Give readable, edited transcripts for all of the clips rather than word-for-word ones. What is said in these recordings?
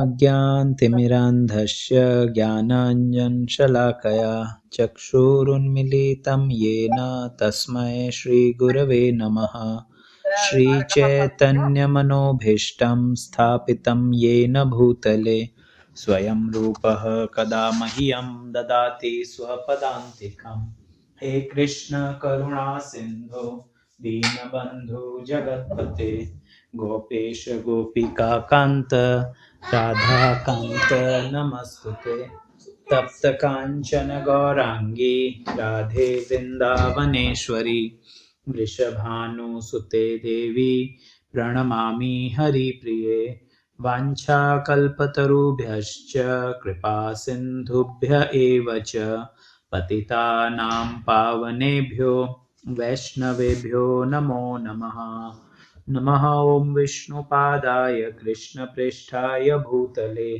अज्ञानतिमिरान्धस्य ज्ञानाञ्जनशलाकया चक्षुरुन्मीलितं येन तस्मै श्रीगुरवे नमः। श्रीचैतन्यमनोभीष्टं स्थापितं येन भूतले स्वयं रूपः कदा मह्यं ददाति स्वपदान्तिकं। हे कृष्ण करुणा सिन्धो दीनबन्धु जगत्पते गोपेश गोपिका कान्त राधा कान्त नमस्तुते। तप्त काञ्चन गौराङ्गी राधे वृन्दावनेश्वरी वृषभानुसुते देवी प्रणमामि हरिप्रिये। वाञ्छाकल्पतरुभ्यश्च कृपा सिन्धुभ्य एव च पतितानां पावनेभ्यो वैष्णवेभ्यो नमो नमः। नमः ॐ विष्णुपादाय कृष्णप्रेष्ठाय भूतले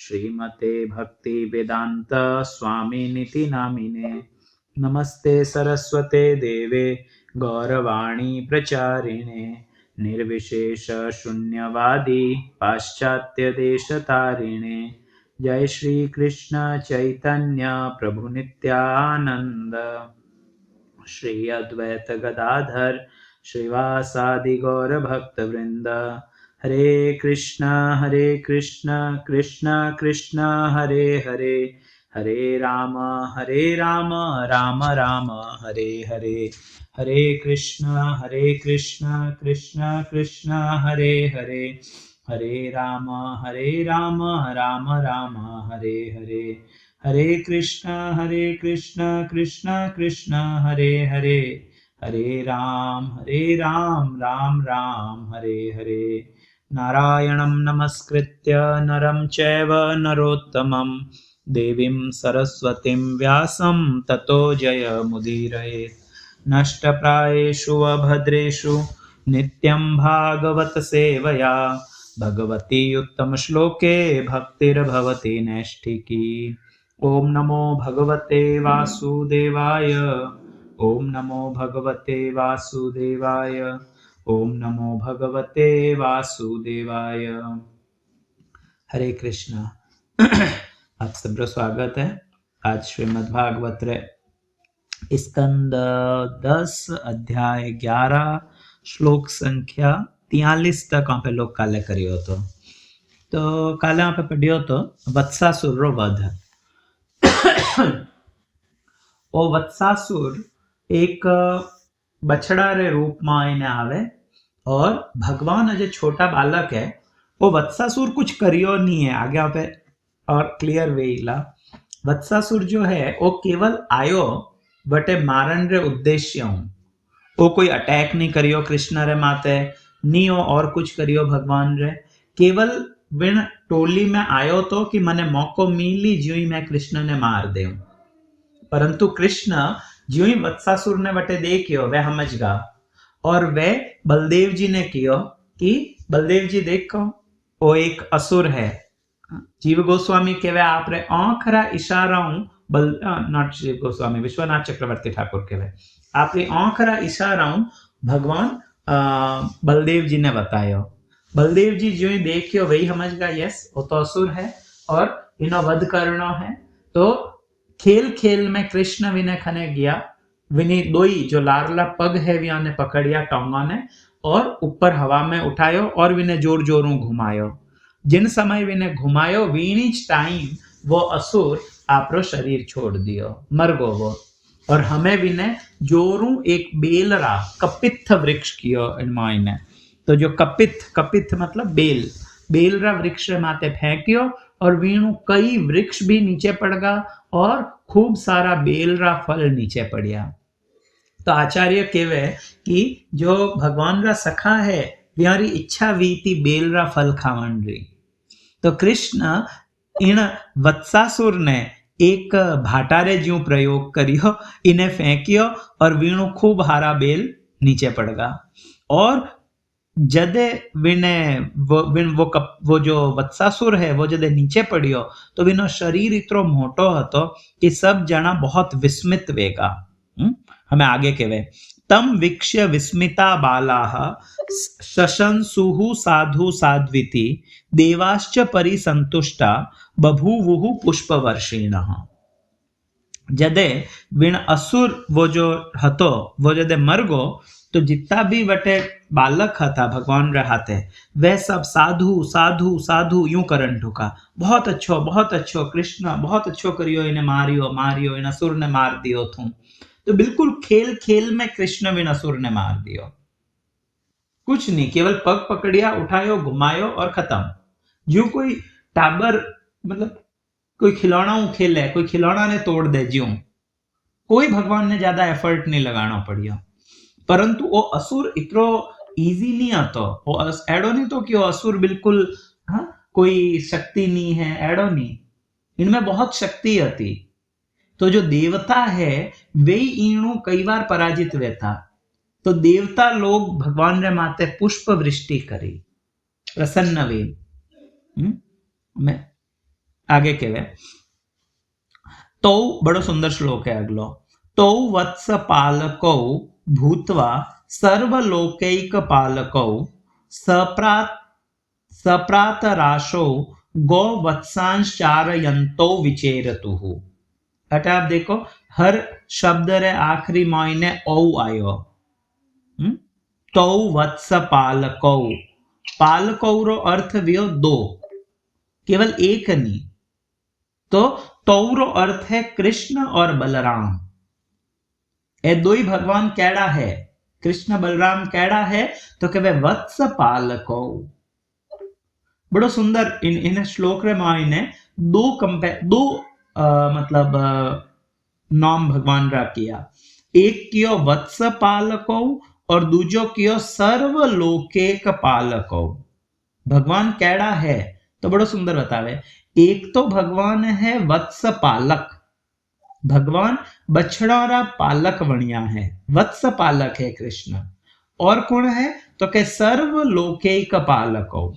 श्रीमते भक्तिवेदान्त स्वामिनिति नामिने। नमस्ते सरस्वते देवे गौरवाणी प्रचारिणे निर्विशेष शून्यवादी पाश्चात्य देशतारिणे। जय श्री कृष्ण चैतन्य प्रभु नित्यानंद श्री अद्वैत गदाधर श्रीवासादि गौर भक्तवृंद। हरे कृष्ण कृष्ण कृष्ण हरे हरे हरे राम राम राम हरे हरे। हरे कृष्ण कृष्ण कृष्ण हरे हरे हरे राम राम राम हरे हरे। हरे कृष्ण कृष्ण कृष्ण हरे हरे हरे राम राम राम हरे हरे। नारायणं नमस्कृत्य नरं चैव नरोत्तमं देवीं सरस्वतीं व्यासं ततो जयमुदीरयेत्। नष्टप्रायेषु अभद्रेषु नित्यं भागवत सेवया भगवती उत्तमश्लोके भक्तिर्भवति नैष्ठिकी। ॐ नमो भगवते वासुदेवाय ॐ नमो भगवते वासुदेवाय ॐ नमो भगवते वासुदेवाय। हरे कृष्ण। आप सबका स्वागत है। आज श्रीमद् भागवत स्कंद 10 अध्याय 11 श्लोक संख्या 43 तक आपे लोग काले करियो तो काले आपे पढ़ियो तो वत्सासुर रो वध। ओ वत्सासुर एक बछड़ा रे रूप में आने आवे और भगवान जो छोटा बालक है वो वत्सासुर कुछ करियो नहीं है आगे पे और क्लियर वेला। वत्सासुर जो है वो केवल आयो बटे मारन रे उद्देश्य हूँ। वो कोई अटैक नहीं करियो कृष्ण रे माते नहीं हो और कुछ करियो भगवान रे। केवल विन टोली में आयो तो कि मने मौको मिली जो ही मैं कृष्ण ने मार दे। परंतु कृष्ण जो ही वत्सासुर ने बटे देखियो वह समझ गा और वे बलदेव जी ने कियो कि बलदेव जी देखो वो एक असुर है। जीव गोस्वामी कहवे आपरे आंखरा इशारा नॉट जीव गोस्वामी विश्वनाथ चक्रवर्ती ठाकुर कहवे आपरी आंखरा इशारा भगवान बलदेव जी ने बतायो। बलदेव जी जो ही देखियो वही समझ गया यस वो तो असुर है और इनो वध करना है। तो खेल खेल में कृष्ण विने खने गया विनी दोई जो लारला पग है विया ने पकड़िया टोंगा ने और ऊपर हवा में उठायो और विने जोर जोरों घुमायो। जिन समय विने घुमायो वीनीच टाइम वो असुर आपरो शरीर छोड़ दियो मर गो वो। और हमें विने जोरू एक बेलरा कपित्थ वृक्ष कियो इनमाइने। तो जो कपित्थ मतलब बेलरा वृक्ष माते फेंकियो और वीणु कई वृक्ष भी नीचे पड़ गया और खूब सारा बेलरा फल नीचे पड़िया। तो आचार्य कहवे कि जो भगवान रा सखा है व्यारी इच्छा वीती बेलरा फल खावन री। तो कृष्ण इन वत्सासुर ने एक भाटारे ज्यू प्रयोग करियो इन्हें फेंकियो और वीणु खूब हारा बेल नीचे पड़ गया। और जदे विने वो जो वत्सासुर है वो जदे नीचे पड़ियो तो विनो शरीर इतरो मोटो हतो कि सब जना बहुत विस्मित वेगा। हमें आगे कहवे तम वीक्ष्य विस्मिता बालाः शशंसुः साधु साध्विति देवाश्च परिसंतुष्टा बभूवुः पुष्पवर्षिणः। जदे विण असुर वो जो हतो वो जदे मर गो तो जितना भी वटे बालक था भगवान रे हाथे वे सब साधु साधु साधु यूं करन ठुका, बहुत अच्छो कृष्ण बहुत अच्छो करियो, इन्हें मारियो मारियो इन असुर ने मार दियो थू। तो बिल्कुल खेल खेल में कृष्ण विन असुर ने मार दियो, कुछ नहीं, केवल पग पकड़िया उठायो घुमायो और खत्म। जो कोई टाबर मतलब कोई खिलौना खेले कोई खिलौना ने तोड़ दे ज्यों, कोई भगवान ने ज्यादा एफर्ट नहीं लगाना पड़ियो। परंतु वो असुर इतरो इजी नहीं आतो, वो एडो नहीं तो कि वो असुर बिल्कुल हाँ कोई शक्ति नहीं है, एडो नहीं, इनमें बहुत शक्ति आती। तो जो देवता है वे ईणु कई बार पराजित वे था, तो देवता लोग भगवान रे माते पुष्प वृष्टि करी प्रसन्न वे। मैं आगे कहवे तो बड़ो सुंदर श्लोक है अगलो, तो वत्स पालकौ भूत्वा सर्वलोकैक पालकौ सप्रातराशो गो वत्सांचारयंतो विचेरतुः। अटे आप देखो हर शब्द रे आखिरी मायने औ आयो। तो वत्स पालकौ, पालकौ रो अर्थ व्यो दो, केवल एक नहीं। तो तौरो अर्थ है कृष्ण और बलराम, ए दो ही भगवान कैड़ा है, कृष्ण बलराम कैड़ा है, तो कहे वत्स पालको। बड़ो सुंदर इन श्लोक रे मायने दो मतलब नाम भगवान रा किया, एक कियो वत्स पालको और दूजो कियो सर्वलोकेक पालको। भगवान कैड़ा है तो बड़ो सुंदर बतावे, एक तो भगवान है वत्स पालक, भगवान बछड़ा पालक बनिया है, वत्स पालक है कृष्ण। और कौन है तो के सर्व लोकैक पालको,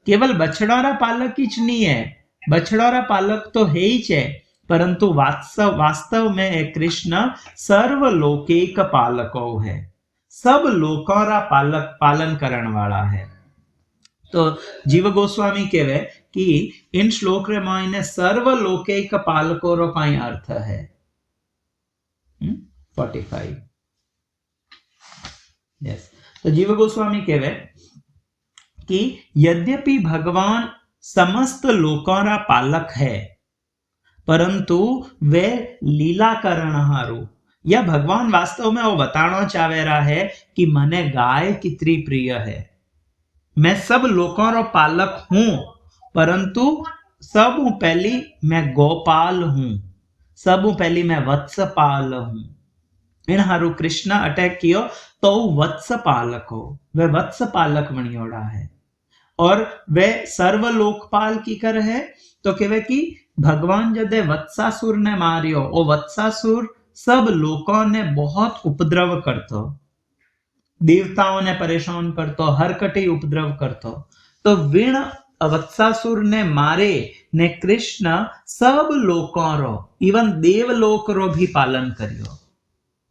केवल बछड़ा पालक ही नहीं है, बछड़ा पालक तो है ही है, परंतु वास्तव में कृष्ण सर्व लोकैक पालको है, सब लोकों रा पालन करण वाला है। तो जीव गोस्वामी कहवे कि इन श्लोक रे मायने सर्व लोकैक पालको रो काई अर्थ है। 45 यस। तो जीव गोस्वामी कहवे कि यद्यपि भगवान समस्त लोकों रा पालक है, परंतु वे लीला करण हारू, या भगवान वास्तव में वो बताना चाहे रहा है कि मने गाय कितनी प्रिय है, मैं सब लोगों रो पालक हूं, परंतु सब पहली मैं गोपाल हूं, सब पहली मैं वत्सपाल हूं। इन हारू कृष्ण अटैक कियो तो वत्स पालक हो, वह वत्स पालक बनियोड़ा है। और वह सर्वलोकपाल की कर है तो कहवे कि भगवान जदे वत्सासुर ने मारियो, ओ वत्सासुर सब लोगों ने बहुत उपद्रव करतो, देवताओं ने परेशान करतो, हरकटी उपद्रव करतो, तो विण वत्सासुर ने मारे ने कृष्ण सब लोकों रो इवन देवलोक रो भी पालन करियो।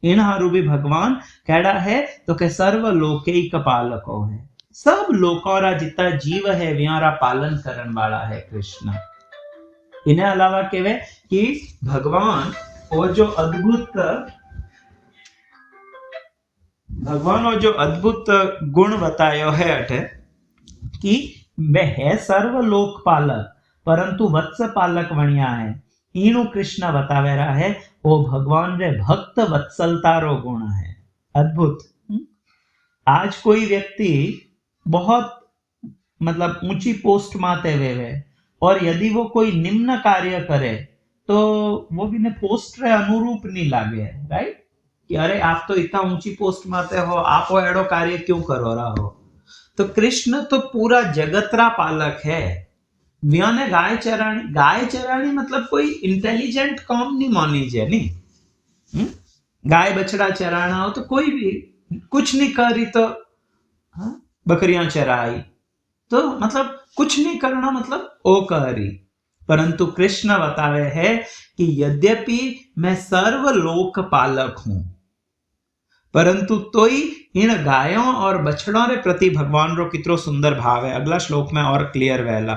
इन हारू भी भगवान कैड़ा है तो के सर्व लोकैक पालको है, सब लोकों रा जितना जीव है व्यारा पालन करने वाला है कृष्ण। इन्हें अलावा कहवे कि भगवान और जो अद्भुत गुण बतायो है अटे कि वह है सर्व लोक पालक परंतु वत्स पालक बनिया है। ईणु कृष्ण बतावे रहा है वो भगवान रे भक्त वत्सलता रो गुण है, अद्भुत। आज कोई व्यक्ति बहुत मतलब ऊंची पोस्ट माते वे और यदि वो कोई निम्न कार्य करे तो वो भी ने पोस्ट रे अनुरूप नहीं लागे, राइट, कि अरे आप तो इतना ऊंची पोस्ट माते हो, आप वो एडो कार्य क्यों करो रहा हो। तो कृष्ण तो पूरा जगतरा पालक है। व्याने गाय चरानी मतलब कोई इंटेलिजेंट काम नहीं मानी जाए नहीं। गाय बछड़ा चराना हो तो कोई भी कुछ नहीं करी तो बकरियां चराई, तो मतलब कुछ नहीं करना मतलब ओ करी। परंतु कृष्ण बतावे है कि यद्यपि मैं सर्वलोक पालक हूं, परंतु तोई इन गायों और बछड़ों रे प्रति भगवान रो कितरो सुंदर भाव है। अगला श्लोक में और क्लियर वेला।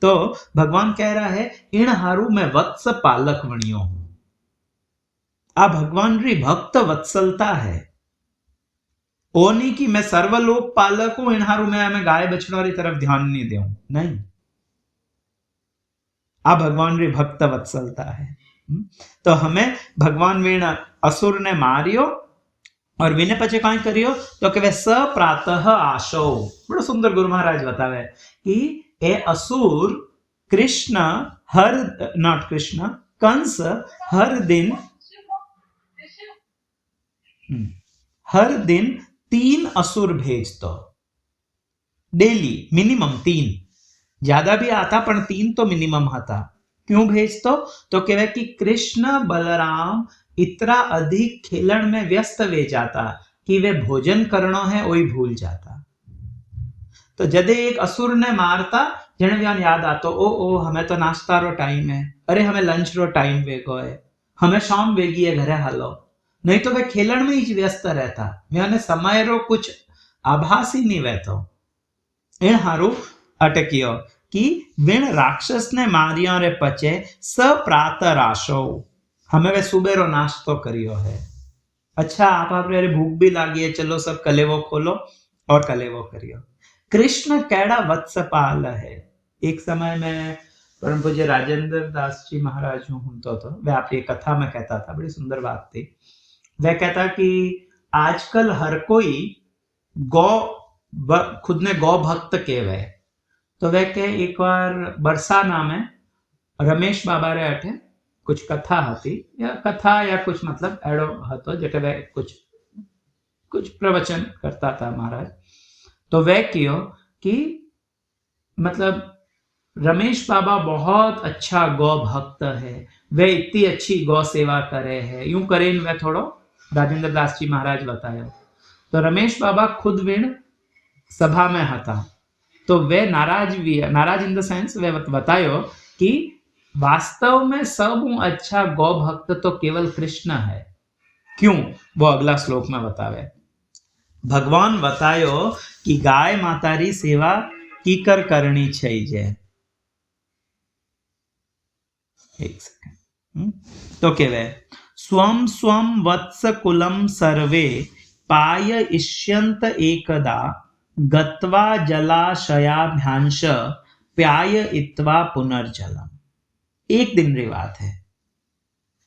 तो भगवान कह रहा है इन हारू मैं वत्स पालक वणियो हूं। आ भगवान री भक्त वत्सलता है। ओ नहीं कि मैं सर्वलोक पालक हूं, इन हारू मैं गाय बछड़ों री तरफ ध्यान नहीं दूं, नहीं। आ भगवान री भक्त वत्सलता है। तो हमें भगवान वीण असुर ने मारियो और विने पचे काई करियो तो के वे स प्रातः आशो। बड़ा सुंदर गुरु महाराज बतावे कि ए असुर कृष्ण हर नॉट कृष्ण कंस हर दिन 3 असुर भेजतो डेली, मिनिमम 3, ज्यादा भी आता पर 3 तो मिनिमम था। क्यों भेजतो तो कहे कि कृष्ण बलराम इतना अधिक खेलन में व्यस्त वे जाता कि वे भोजन करना है वही भूल जाता। तो जदे एक असुर ने मारता जने व्यान याद आतो ओ हमें तो नाश्ता रो टाइम है, अरे हमें लंच रो टाइम वेगो है, हमें शाम वेगी है घरे हालो, नहीं तो वे खेलन में ही व्यस्त रहता, व्याने समय रो कुछ आभास ही नहीं वहतो। ए हारू अटकियो कि विण राक्षस ने मारिया रे पचे स प्रातः राशो, हमें वे सुबह रो नाश्तो करियो है। अच्छा आप अरे भूख भी लागी है, चलो सब कलेवो खोलो और कलेवो करियो। कृष्ण कैड़ा वत्सपाल है। एक समय में परम पूज्य राजेंद्र दास जी महाराज हूं तो वह आपकी कथा में कहता था, बड़ी सुंदर बात थी। वह कहता कि आजकल हर कोई गौ खुद ने गौ भक्त केवे, तो वह के एक बार बरसाना में रमेश बाबा रे अठे कुछ कथा हती या कथा या कुछ मतलब एड़ो हतो जेके वह कुछ प्रवचन करता था महाराज। तो वह कियो कि मतलब रमेश बाबा बहुत अच्छा गौ भक्त है, वह इतनी अच्छी गौ सेवा करे है, यूं करे वह थोड़ो राजेंद्र दास जी महाराज बतायो। तो रमेश बाबा खुद विण सभा में हता, तो वे नाराज इन द सेंस वे बतायो कि वास्तव में सब अच्छा गौ भक्त तो केवल कृष्ण है। क्यों, वो अगला श्लोक में बतावे। भगवान बतायो कि गाय मातारी सेवा कीकर करनी चाहिए। एक सेकंड। तो केवे स्वम स्वम वत्स कुलम सर्वे पाय इष्यंत एकदा गत्वा जलाशयाभ्यांश प्याय इत्वा पुनर्जलम। एक दिन री बात है।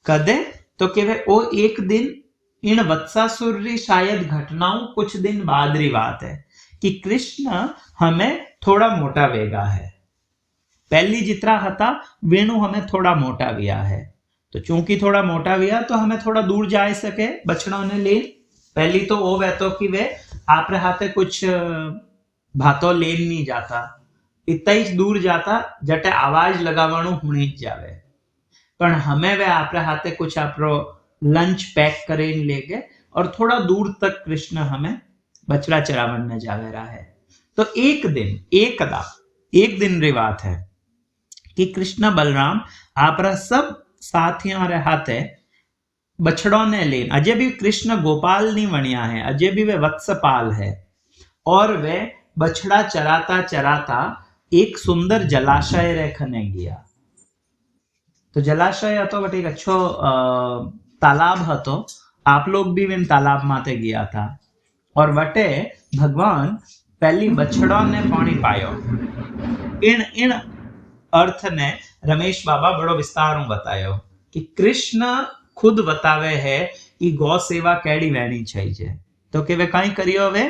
कदे तो केवे ओ एक दिन इन वत्सासुर री शायद घटनाओं कुछ दिन बाद री बात है कि कृष्ण हमें थोड़ा मोटा वेगा है। पहली जितना हता वेणु हमें थोड़ा मोटा गया है, तो चूंकि थोड़ा मोटा गया तो हमें थोड़ा दूर जा सके बछड़ों ने ले। पहली तो वो वह तो कि वे आप हाथे कुछ भातो ले नहीं जाता, इतना ही दूर जाता जटे आवाज लगावाणु हुणी ज जावे, पण हमें वे आप हाथे कुछ आपरो लंच पैक करे ले गए और थोड़ा दूर तक कृष्ण हमें बछड़ा चरावन में जावे रहा है। तो एक दिन री बात है कि कृष्ण बलराम आपरा सब साथियों रे हाथे बछड़ों ने ले, अजय भी कृष्ण गोपाल नहीं बनिया है, अजय भी वे वत्सपाल है, और वे बछड़ा चराता चराता एक सुंदर जलाशय रेखने गया। तो जलाशय हतो बट एक अच्छो तालाब हतो, आप लोग भी इन तालाब माथे गया था, और वटे भगवान पहली बछड़ा ने पानी पायो। इन अर्थ ने रमेश बाबा बड़ो विस्तार बतायो कि कृष्ण खुद बतावे है कि गौ सेवा कैडी वहनी चाहिए। तो के वे कई करियो वे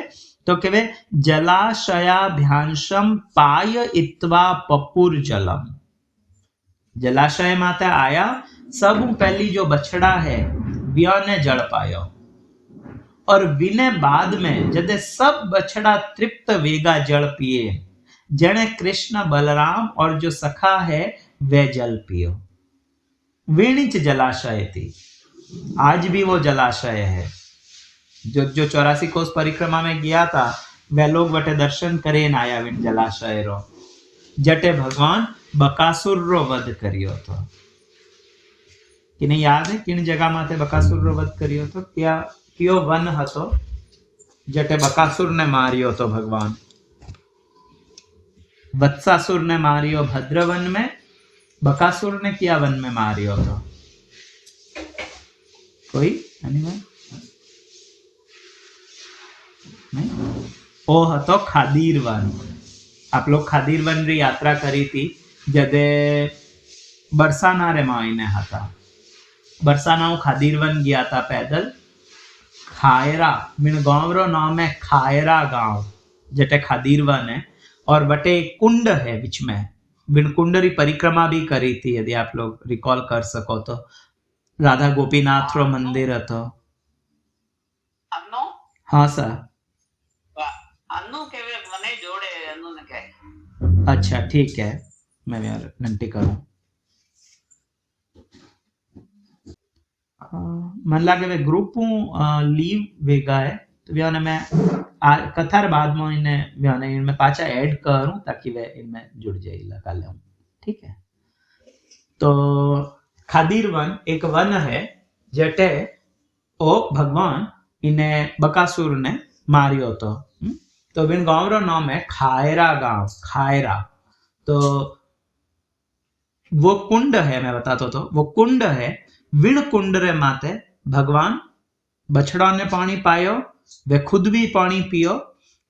तो के वे जलाशयाभ्यांशम पाय इत्वा पपुर जलम। जलाशय माता आया, सब पहली जो बछड़ा है व्या ने जल पायो, और विने बाद में जदे सब बछड़ा तृप्त वेगा जल पिए, जने कृष्ण बलराम और जो सखा है वे जल पियो। वेणिच जलाशय थी, आज भी वो जलाशय है। जो 84 कोस परिक्रमा में गया था वे लोग बटे दर्शन करे न आया विन जलाशय रो, जटे भगवान बकासुर रो वध करियो तो। कि नहीं याद है किन जगह माथे बकासुर रो वध करियो तो? क्या કયો વન હતો જેટે બકાસુરને માર્યો હતો ભગવાન? वत्सासुर ने मारियो भद्रवन में, बकासुर ने क्या वन में मारियो तो? कोई नहीं? ओ हतो खादीर वन। आप लोग खादीर वन री यात्रा करी थी जदे बरसाना रे मायने हता। बरसाना खादीर वन गया था पैदल। खायरा मीन गांव रो नाम है खायरा गांव, जटे खादीर वन है। और बटे कुंड है बीच में, बिन कुंड री परिक्रमा भी करी थी, यदि आप लोग रिकॉल कर सको तो। राधा गोपीनाथ रो मंदिर હતો। हाँ सर। अच्छा ठीक है, मैं यार नंटी करूं। मन लागे वे ग्रुप लीव वेगा है तो व्याने मैं कथार बाद में इन्हें व्याने इनमें पाचा ऐड करूं ताकि वे इनमें जुड़ जाए लगा ले। ठीक है, तो खादीर वन एक वन है जटे ओ भगवान इन्हें बकासुर ने मारियो तो बिन गांव रो नाम है खायरा गांव। खायरा तो वो कुंड है, मैं बताता तो वो कुंड है। विण कुंड रे माते भगवान बछड़ा ने पानी पायो, वे खुद भी पानी पियो।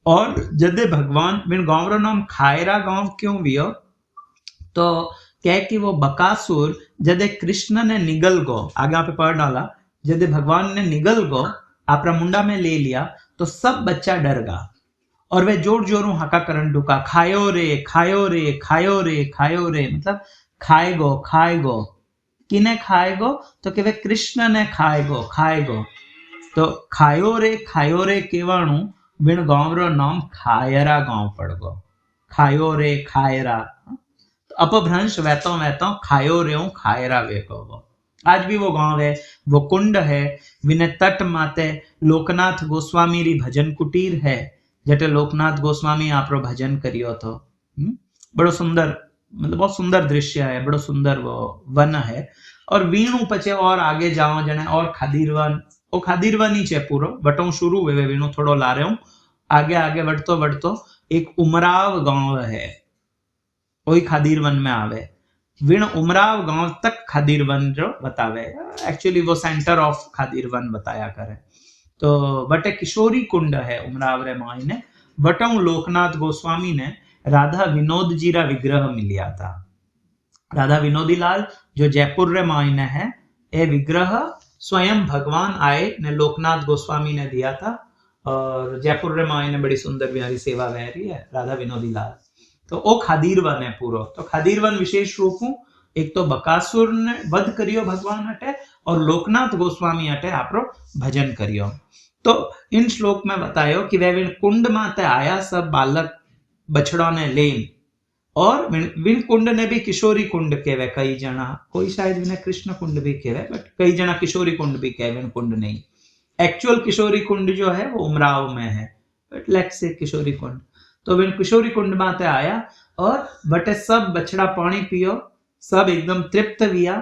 और जदे भगवान बिन गांव रो नाम खायरा गांव क्यों वियो तो कह कि वो बकासुर जदे कृष्ण ने निगल गो, आगे पे पढ़ डाला, जदे भगवान ने निगल गो आपरा मुंडा में ले लिया तो सब बच्चा डर गा और वे जोर जोरों हाका करन डुका, खायो रे खायो रे खायो रे खायो रे, मतलब खाएगो खाएगो। किने खाएगो तो के वे कृष्ण ने खाएगो। तो खायो रे केवाणु बिन गांव रो नाम खायरा गांव पड़ गो। खायो रे खायरा तो अपभ्रंश वैतो खायो रे खायरा वेगो। आज भी वो गांव है, वो कुंड है। विने तट माते लोकनाथ गोस्वामी री भजन कुटीर है, जटे लोकनाथ गोस्वामी आपरो भजन करियो तो। बड़ो सुंदर, मतलब बहुत सुंदर दृश्य है, बड़ो सुंदर वो वन है। और वीणु पचे और आगे जाओ जने और खादीरवन, ओ खादीरवन ही छे पूरो, बटो शुरू हुए वीणु थोड़ो ला रहे हूं। आगे आगे बढ़तो एक उमराव गांव है, वही खादीरवन में आवे। विण उमराव गांव तक खादीरवन जो बतावे, एक्चुअली वो सेंटर ऑफ खादीरवन बताया करे। तो बटे किशोरी कुंड है उमराव रे मायने। बटों लोकनाथ गोस्वामी ने राधा विनोद जी रा विग्रह मिलिया था। राधा विनोदी लाल जो जयपुर रे मायने है, ये विग्रह स्वयं भगवान आए ने लोकनाथ गोस्वामी ने दिया था। और जयपुर रे मायने बड़ी सुंदर बिहारी सेवा वह रही है राधा विनोदी लाल। तो ओ खादीरवन है पूरो। तो खादीरवन विशेष रूप हूँ, एक तो बकासुर ने वध करियो भगवान हटे और लोकनाथ गोस्वामी हटे आपरो भजन करियो। तो इन श्लोक में बतायो कि वह कुंड माते आया सब बालक बछड़ा ने लेन। और विन कुंड ने भी किशोरी कुंड कहवे कई जना, कोई शायद विने कृष्ण कुंड भी कहवे, बट कई जना किशोरी कुंड भी कहवे, विन कुंड नहीं। एक्चुअल किशोरी कुंड जो है वो उमराव में है, बट लेट्स से किशोरी कुंड। तो विन किशोरी कुंड माते आया और बटे सब बछड़ा पानी पियो, सब एकदम तृप्त हुआ।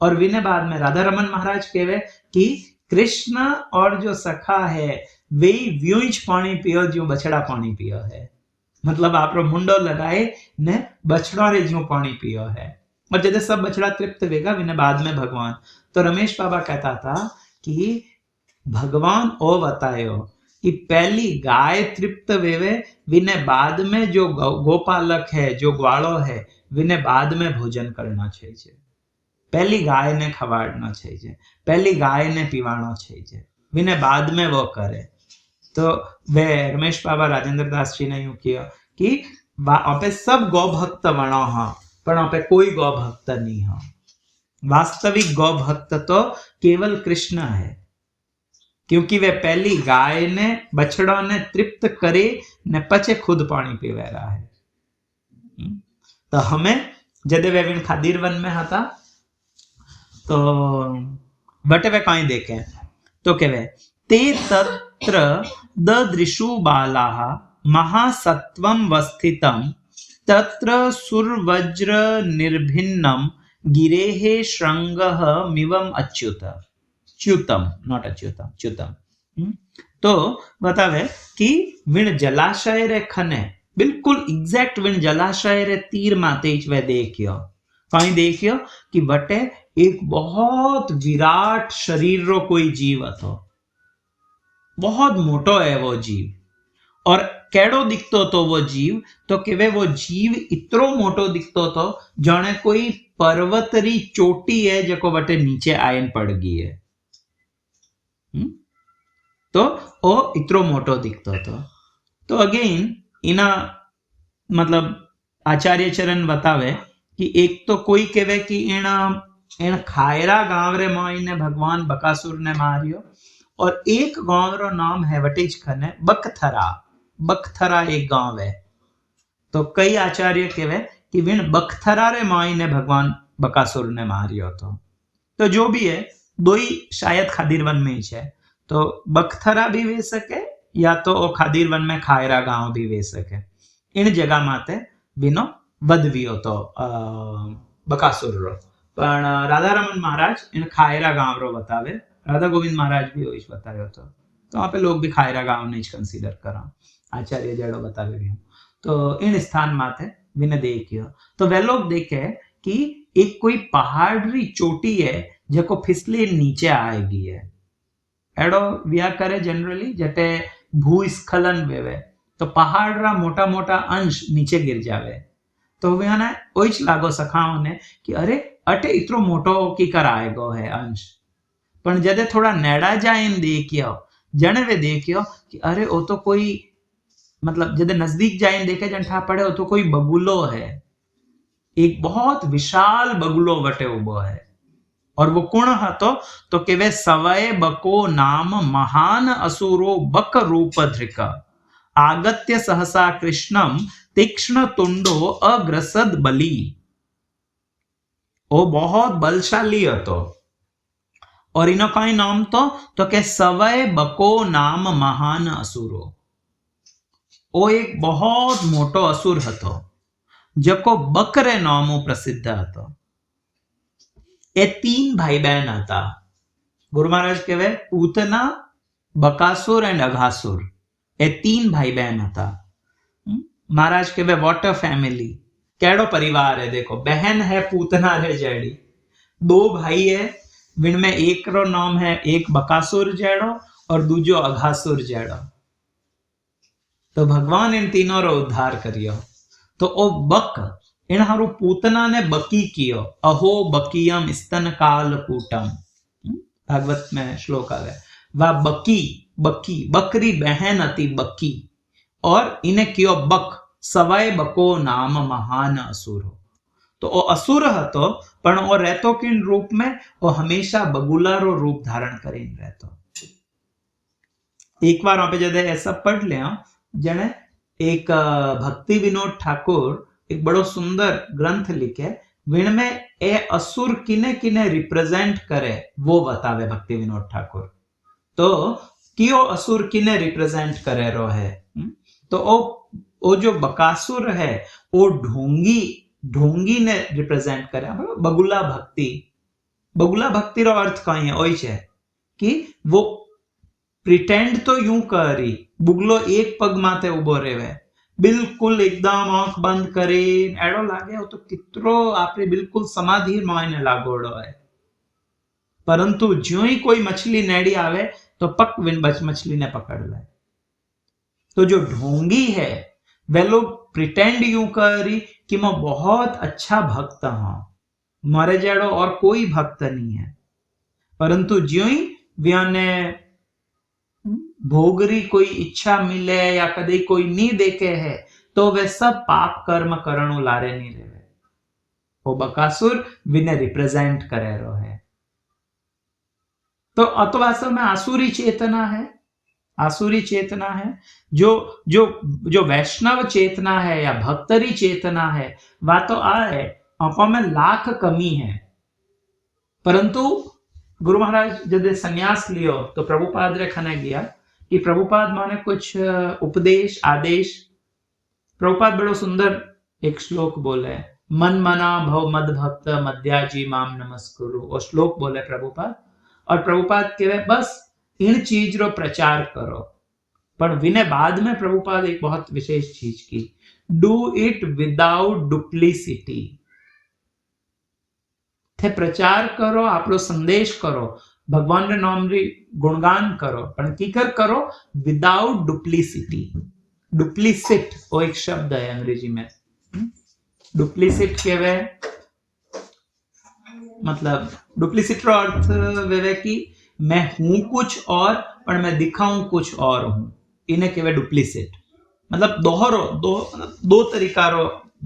और विने बाद में राधा रमन महाराज कहवे कि कृष्ण और जो सखा है वे व्यूज पानी पियो जो बछड़ा पानी पियो है। मतलब आपरो मुंडो लगाए ने बछड़ा रे जो पानी पियो है। और जैसे सब बछड़ा तृप्त वेगा विने बाद में भगवान। तो रमेश बाबा कहता था कि भगवान ओ बतायो कि पहली गाय तृप्त वेवे विने बाद में जो गोपालक है, जो ग्वालो है, विने बाद में भोजन करना चाहिए। पहली गाय ने खवाड़ना चाहिए, पहली गाय ने पीवाना चाहिए, विने बाद में वो करे। तो वे रमेश बाबा राजेंद्र दास जी ने यूं किया कि आपे सब गौ भक्त वणो हा पण आपे कोई गौ भक्त नहीं हा। वास्तविक गौ भक्त तो केवल कृष्ण है, क्योंकि वे पहली गाय ने बछड़ा ने तृप्त करे ने पचे खुद पानी पीवे रहा है। तो हमें जदे वे विन खादीरवन में हता तो बटे वे कहीं देखे तो कहवे ते तत्र ददृशु बालाः महासत्वं वस्थितं तत्र सुरवज्र निर्भिन्नं गिरेः श्रृंगः मिवम् अच्युत च्युतम, नॉट अच्युतम, च्युतम। तो बतावे कि विण जलाशय रे खने बिल्कुल एग्जैक्ट विण जलाशय रे तीर माते ज वे देखियो कहीं देखियो कि वटे एक बहुत विराट शरीर रो कोई जीव હતો बहुत मोटो है वो जीव और केड़ो दिखतो तो वो जीव तो केवे वो जीव इतरो मोटो दिखतो तो जाने कोई पर्वतरी चोटी है जको वटे नीचे आयन पड़ गई है तो वो इतरो मोटो दिखतो तो अगेन इना मतलब आचार्य चरण बतावे कि एक तो कोई कहे कि इन खायरा गांव रे माईने भगवान बकासुर ने मारियो और एक गांव रो नाम है वटिज खने बकथरा बकथरा एक गांव है तो कई आचार्य कहे कि विण बकथरा रे माईने भगवान बकासुर ने मारियो तो जो भी है दो ही शायद खादीरवन में ही है तो बकथरा भी वे सके या तो खादीरवन में खायरा गांव भी वे सके इन जगह माते विनो वधवियो तो बकासुर रो पण राधारमण महाराज इन खायरा गांव रो बतावे राधा गोविंद महाराज भी वही बतायो तो वहां पे लोग भी खायरा गांव नहीं कंसीडर करा आचार्य जड़ो बतावे भी तो इन स्थान माते विने देखियो तो वे लोग देखे कि एक कोई पहाड़ी चोटी है जको फिसली नीचे आएगी है एडो व्या करे जनरली जटे भूस्खलन वेवे तो पहाड़ रा मोटा मोटा अंश नीचे गिर जावे तो व्याने ओइच लागो सखाओ ने कि अरे अटे इतरो मोटो की कर आएगो है अंश पण जदे थोड़ा नेड़ा जाइन देखियो जने वे देखियो कि अरे वो तो कोई मतलब जदे नजदीक जाइन देखे जन ठा पड़े वो तो कोई बगुलो है एक बहुत विशाल बगुलो वटे उबो है और वो कुण हतो तो केवे सवय बको नाम महान असुरो बक रूप धृक आगत्य सहसा कृष्णम तीक्ष्ण तुंडो अग्रसद बली वो बहुत बलशाली हतो और इनो कई नाम तो के सवय बको नाम महान असुरो वो एक बहुत मोटो असुर हतो जको बकरे नामो प्रसिद्ध हतो ए तीन भाई बहन था गुरु महाराज कहे पूतना बकासुर एंड अघासुर ए तीन भाई बहन था महाराज कहे व्हाट अ फैमिली केड़ो परिवार है देखो बहन है पूतना रे जेड़ी दो भाई है जिनमें एक रो नाम है एक बकासुर जेड़ो और दूजो अघासुर जेड़ो तो भगवान इन तीनों रो उद्धार करियो तो ओ बक इन हारू पूतना ने बकी कियो अहो बकियम स्तन काल कूटम भागवत में श्लोक आवे वा बकी बकी बकरी बहन अति बकी और इन्हें कियो बक सवय बको नाम महान असुर तो ओ असुर हतो पण ओ रहतो किन रूप में ओ हमेशा बगुलारो रूप धारण करीन रहतो एक बार वहां पे जदे ऐसा पढ़ लिया जने एक भक्ति विनोद ठाकुर एक बड़ो सुंदर ग्रंथ लिखे विण में ए असुर किने किने रिप्रेजेंट करे वो बतावे भक्ति विनोद ठाकुर तो कियो असुर किने रिप्रेजेंट करे रो है तो ओ जो बकासुर है वो ढोंगी ने रिप्रेजेंट करे बगुला भक्ति रो अर्थ कई है ओई छे कि वो प्रिटेंड तो यूं करी बुगलो एक पग माथे उभो रेवे बिल्कुल एकदम आंख बंद करे एडो लागे तो कितरो आपरे बिल्कुल समाधि मायने लागोड़ो है परंतु ज्यों ही कोई मछली नेड़ी आवे तो पक विन बच मछली ने पकड़ ले तो जो ढोंगी है वे लोग प्रिटेंड यूं करी कि मैं बहुत अच्छा भक्त हूं मारे जेड़ो और कोई भक्त नहीं है परंतु ज्यों ही व्याने भोगरी कोई इच्छा मिले या कदे कोई नी देखे है तो वे सब पाप कर्म करणु लारे नहीं रहे वो बकासुर विने रिप्रेजेंट करे रो है तो अतवास्तव में आसुरी चेतना है जो वैष्णव चेतना है या भक्तरी चेतना है वह तो आए आपा में लाख कमी है परंतु गुरु महाराज जब संन्यास लियो तो प्रभुपाद रे खने गया कि प्रभुपाद माने कुछ उपदेश आदेश प्रभुपाद बड़ो सुंदर एक श्लोक बोले मन मना भव मद भक्त मध्याजी माम नमस्कुरु और श्लोक बोले प्रभुपाद और प्रभुपाद कहे बस इन चीज रो प्रचार करो। पर विने बाद में प्रभुपाद एक बहुत विशेष चीज की, डू इट विदाउट डुप्लिसिटी। थे प्रचार करो, आपलो संदेश करो, भगवान रे नाम री गुणगान करो, पण कीकर करो विदाउट डुप्लिसिटी। डुप्लिसिट वो एक शब्द है अंग्रेजी में। डुप्लिसिट कहवे मतलब डुप्लिसिट रो अर्थ वेवे कि मैं हूं कुछ और पर मैं दिखाऊं कुछ और हूं, इन्हें कहवे डुप्लिसिट। मतलब दोहरो दो तरीका रो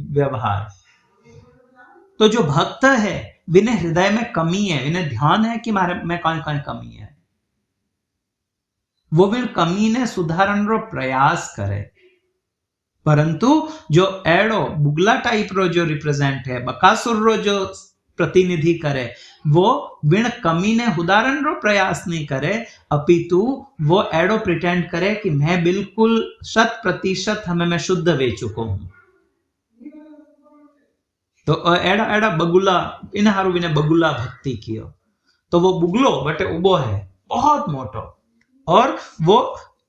व्यवहार। तो जो भक्त है विने हृदय में कमी है, विने ध्यान है कि मारे में कौन कौन कमी है, वो भी कमी ने सुधारण रो प्रयास करे। परंतु जो एड़ो बुगला टाइप रो जो रिप्रेजेंट है, बकासुर रो जो प्रतिनिधि करे, वो विण कमी ने उदाहरण रो प्रयास नहीं करे, अपितु वो एड़ो प्रिटेंड करे कि मैं बिल्कुल 100% हमें मैं शुद्ध वे चुको हूं। तो एड़ा एड़ा बगुला इन हारू विने बगुला भक्ति कियो, तो वो बुगलो बटे उबो है बहुत मोटो, और वो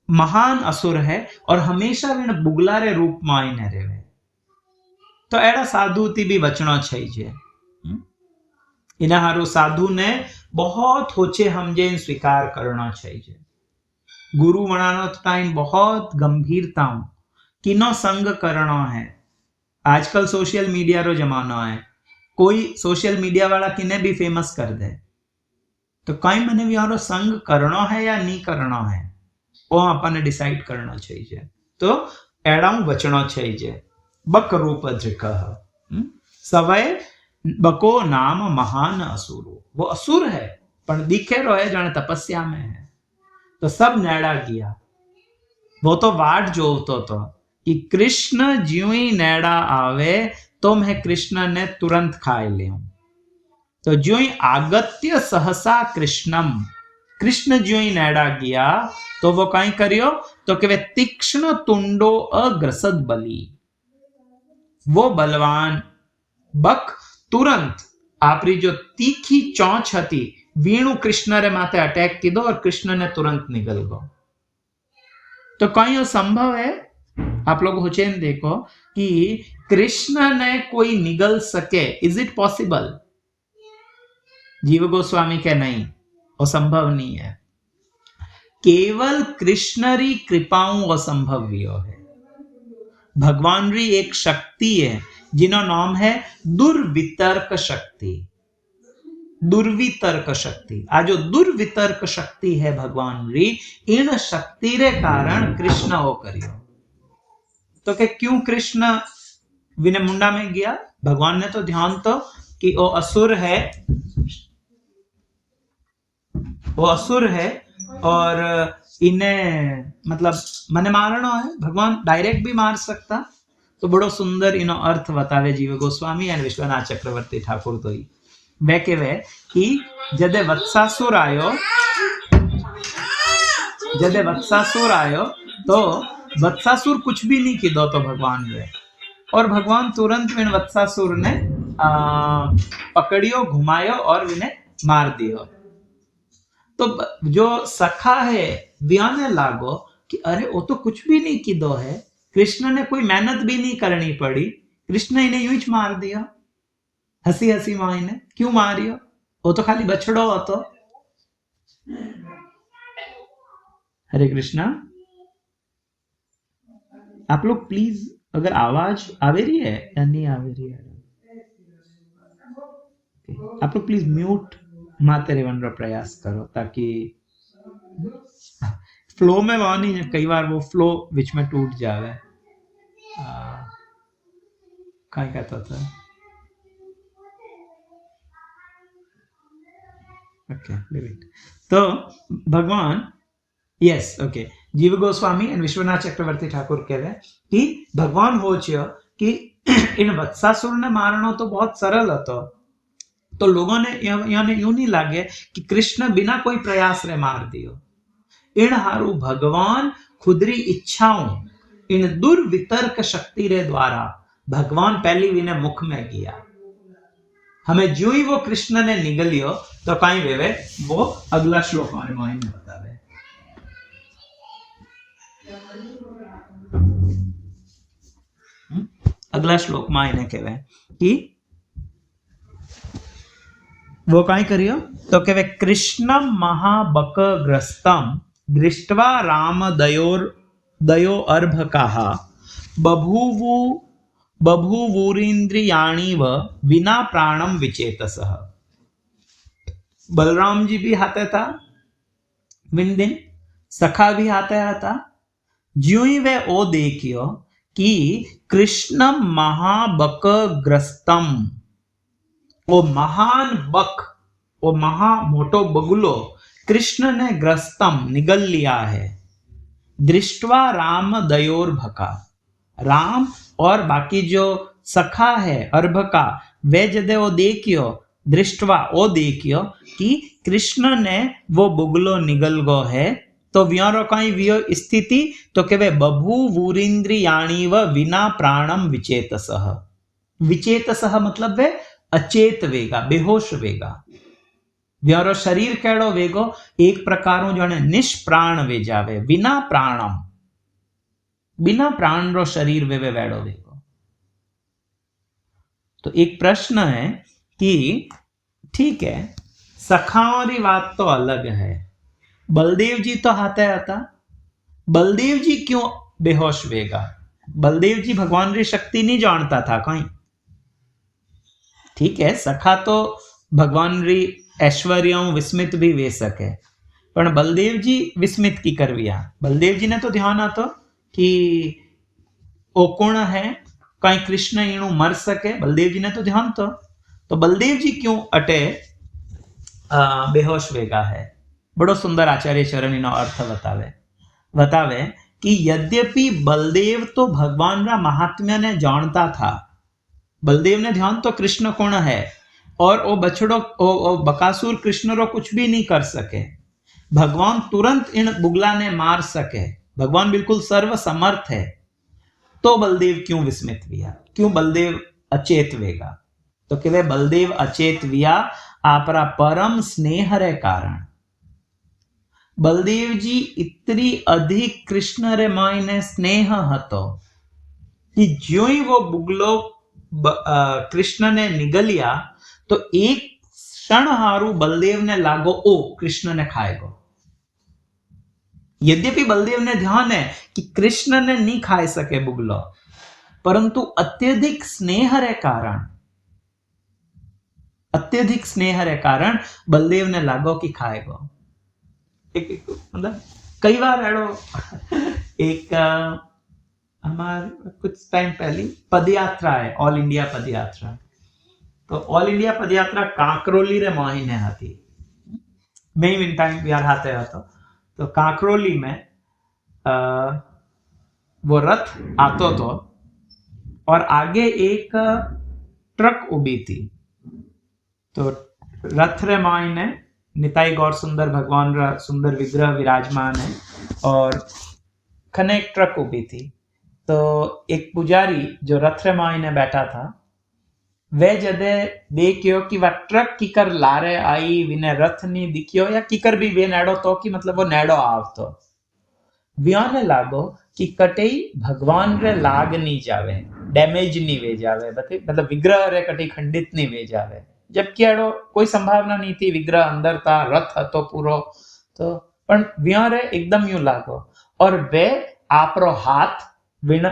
महान असुर है और हमेशा विने बुगला रे रूप में आईने रेवे। तो एड़ा साधु थी भी बचना चाहिए। इना हारू साधु ने बहुत होचे हमजे स्वीकार करना चाहिए। गुरु बनानो टाइम बहुत गंभीरता किनो संग करना है। आजकल सोशल मीडिया रो जमाना है, कोई सोशल मीडिया वाला किने भी फेमस कर दे, तो कई मने भी यारो संग करना है या नहीं करना है, वो अपन डिसाइड करना चाहिए। तो एड़ाऊ बचना चाहिए। बक रूप दृकः सवय बको नाम महान असुरो, वो असुर है पर दिखे रो है जाने तपस्या में है। तो सब नेड़ा गया, वो तो वाट जोवतो तो कि कृष्ण ज्यों ही नेड़ा आवे तो मैं कृष्ण ने तुरंत खाए ले। तो ज्यों ही आगत्य सहसा कृष्णम, कृष्ण ज्यों ही नेड़ा गया तो वो कहीं करियो तो कि वे तीक्ष्ण तुंडो अग्रसद बली, वो बलवान बक तुरंत आपरी जो तीखी चौंच हती वीणु कृष्ण रे माथे अटैक की दो और कृष्ण ने तुरंत निकल गो। तो कहीं संभव है आप लोग होचेन देखो कि कृष्ण ने कोई निगल सके, इज इट पॉसिबल? जीव गोस्वामी के नहीं, वो संभव नहीं है। केवल कृष्ण री कृपाओं असंभव है। भगवान री एक शक्ति है जिनो नाम है दुर्वितर्क शक्ति। दुर्वितर्क शक्ति, आ जो दुर्वितर्क शक्ति है भगवान री, इन शक्ति रे कारण कृष्ण हो करियो। तो के क्यों कृष्ण विने मुंडा में गया? भगवान ने तो ध्यान तो कि वो असुर है, वो असुर है और इन्हें मतलब मने मारना है। भगवान डायरेक्ट भी मार सकता, तो बड़ो सुंदर इनो अर्थ बतावे जीव गोस्वामी और विश्वनाथ चक्रवर्ती ठाकुर। तो ही वे कहे कि जदे वत्सासुर आयो तो वत्सासुर कुछ भी नहीं किदो तो भगवान रे, और भगवान तुरंत विन वत्सासुर ने पकड़ियो, घुमायो और विने मार दियो। तो जो सखा है व्याने लागो कि अरे वो तो कुछ भी नहीं किदो है, कृष्ण ने कोई मेहनत भी नहीं करनी पड़ी, कृष्ण इन्हें यूं ही मार दिया हसी हसी माई ने। क्यों मारियो? वो तो खाली बछड़ो हो। तो हरे कृष्णा, आप लोग प्लीज अगर आवाज आवे रही है या नहीं आवे रही है, आप लोग प्लीज म्यूट माते रेवन रो प्रयास करो ताकि फ्लो में वहां नहीं, कई बार वो फ्लो बीच में टूट जावे। क्या कहता था? ओके, तो भगवान यस ओके जीव गोस्वामी एंड विश्वनाथ चक्रवर्ती ठाकुर कह रहे कि भगवान हो कि इन वत्सासुर ने मारना तो बहुत सरल હતો, तो लोगों ने यूं नहीं लागे कि कृष्ण बिना कोई प्रयास रे मार दियो। इन हारू भगवान खुदरी इच्छाओं इन दुर्वितर्क शक्ति रे द्वारा भगवान पहली विने मुख में गया। हमें जो ही वो कृष्ण ने निगलियो तो कहीं वेवे वो अगला श्लोक हमारे माइंड में बतावे। अगला श्लोक में એને કહેવાય कि वो कई करियो तो कहे कृष्ण महाबकग्रस्तम दृष्ट्वा राम दयो अर्भकाः बभूवु बभूवुरिंद्रियाणीव विना प्राणम विचेतसः। बलराम जी भी हाथे था विंदिन, सखा भी हाथे था। ज्यों ही वे ओ देखियो कि कृष्ण महाबकग्रस्तम, वो महान बक, वो महा मोटो बगुलो कृष्ण ने ग्रस्तम निगल लिया है। दृष्टवा राम दयोर्भका, राम और बाकी जो सखा है अर्भका, वे जदे वो देखियो, दृष्टवा वो देखियो कि कृष्ण ने वो बुगलो निगल गो है। तो व्यारो कई व्यो स्थिति तो के वे बभू वूरिंद्रियाणीव विना प्राणम विचेतसः। विचेतसः मतलब वे अचेत वेगा, बेहोश वेगा। व्यारो शरीर केड़ो वेगो, एक प्रकारो जाने निष्प्राण वे जावे, बिना प्राणम, बिना प्राण रो शरीर वे वेड़ो वेगो। तो एक प्रश्न है कि ठीक है, सखाओं री बात तो अलग है, बलदेव जी तो हाथे हता, बलदेव जी क्यों बेहोश वेगा? बलदेव जी भगवान री शक्ति नहीं जानता था कहीं। ठीक है, सखा तो भगवान री ऐश्वर्य विस्मित भी वे सके, पर बलदेव जी विस्मित की करविया। बलदेव जी ने तो ध्यान आतो कि ओ कौन है, कहीं कृष्ण इणु मर सके, बलदेव जी ने तो ध्यान तो बलदेव जी क्यों अटे बेहोश वेगा है? बड़ो सुंदर आचार्य चरण इनो अर्थ बतावे कि यद्यपि बलदेव तो भगवान रा महात्म्य ने जानता था, बलदेव ने ध्यान तो कृष्ण कौन है, और वो बछड़ो ओ बकासुर कृष्ण रो कुछ भी नहीं कर सके। भगवान तुरंत इन बुगला ने मार सके, भगवान बिल्कुल सर्व समर्थ है। तो बलदेव क्यों विस्मित हुआ, क्यों बलदेव अचेत वेगा? तो के बलदेव अचेत विया आपरा परम स्नेह रे कारण। बलदेव जी इतनी अधिक कृष्ण रे मायने स्नेह हतो कि ज्यों ही वो बुगलो कृष्ण ने निगलिया तो एक क्षण हारू बलदेव ने लागो ओ कृष्ण ने खाएगो। यद्यपि बलदेव ने ध्यान है कि कृष्ण ने नहीं खाए सके बुगलो, परंतु अत्यधिक स्नेह रे कारण बलदेव ने लागो कि खाएगो। एक मतलब कई बार एड़ो एक हमारे कुछ टाइम पहले पदयात्रा है, ऑल इंडिया पदयात्रा। तो ऑल इंडिया पदयात्रा कांकरोली रे महीने हती, मैं विन टाइम यार हाथे हतो। तो कांकरोली में वो रथ आतो तो और आगे एक ट्रक उभी थी। तो रथ रे मायने निताई गौर सुंदर भगवान रा सुंदर विग्रह विराजमान है और खने एक ट्रक उभी थी। तो एक पुजारी जो रथ रे मायने बैठा था, वे जदे देखियो कि वह ट्रक किकर लारे आई विने रथ नहीं दिखियो या किकर भी वे नेड़ो तो कि मतलब वो नेड़ो आवतो, व्याने लागो कि कटई भगवान रे लाग नहीं जावे, डैमेज नहीं वे जावे, मतलब विग्रह रे कटई खंडित नहीं वे जावे। जबकि एड़ो कोई संभावना नहीं थी, विग्रह अंदर था, रथ हतो पूरो। तो पण व्यारे एकदम यूं लागो और वे आपरो हाथ विण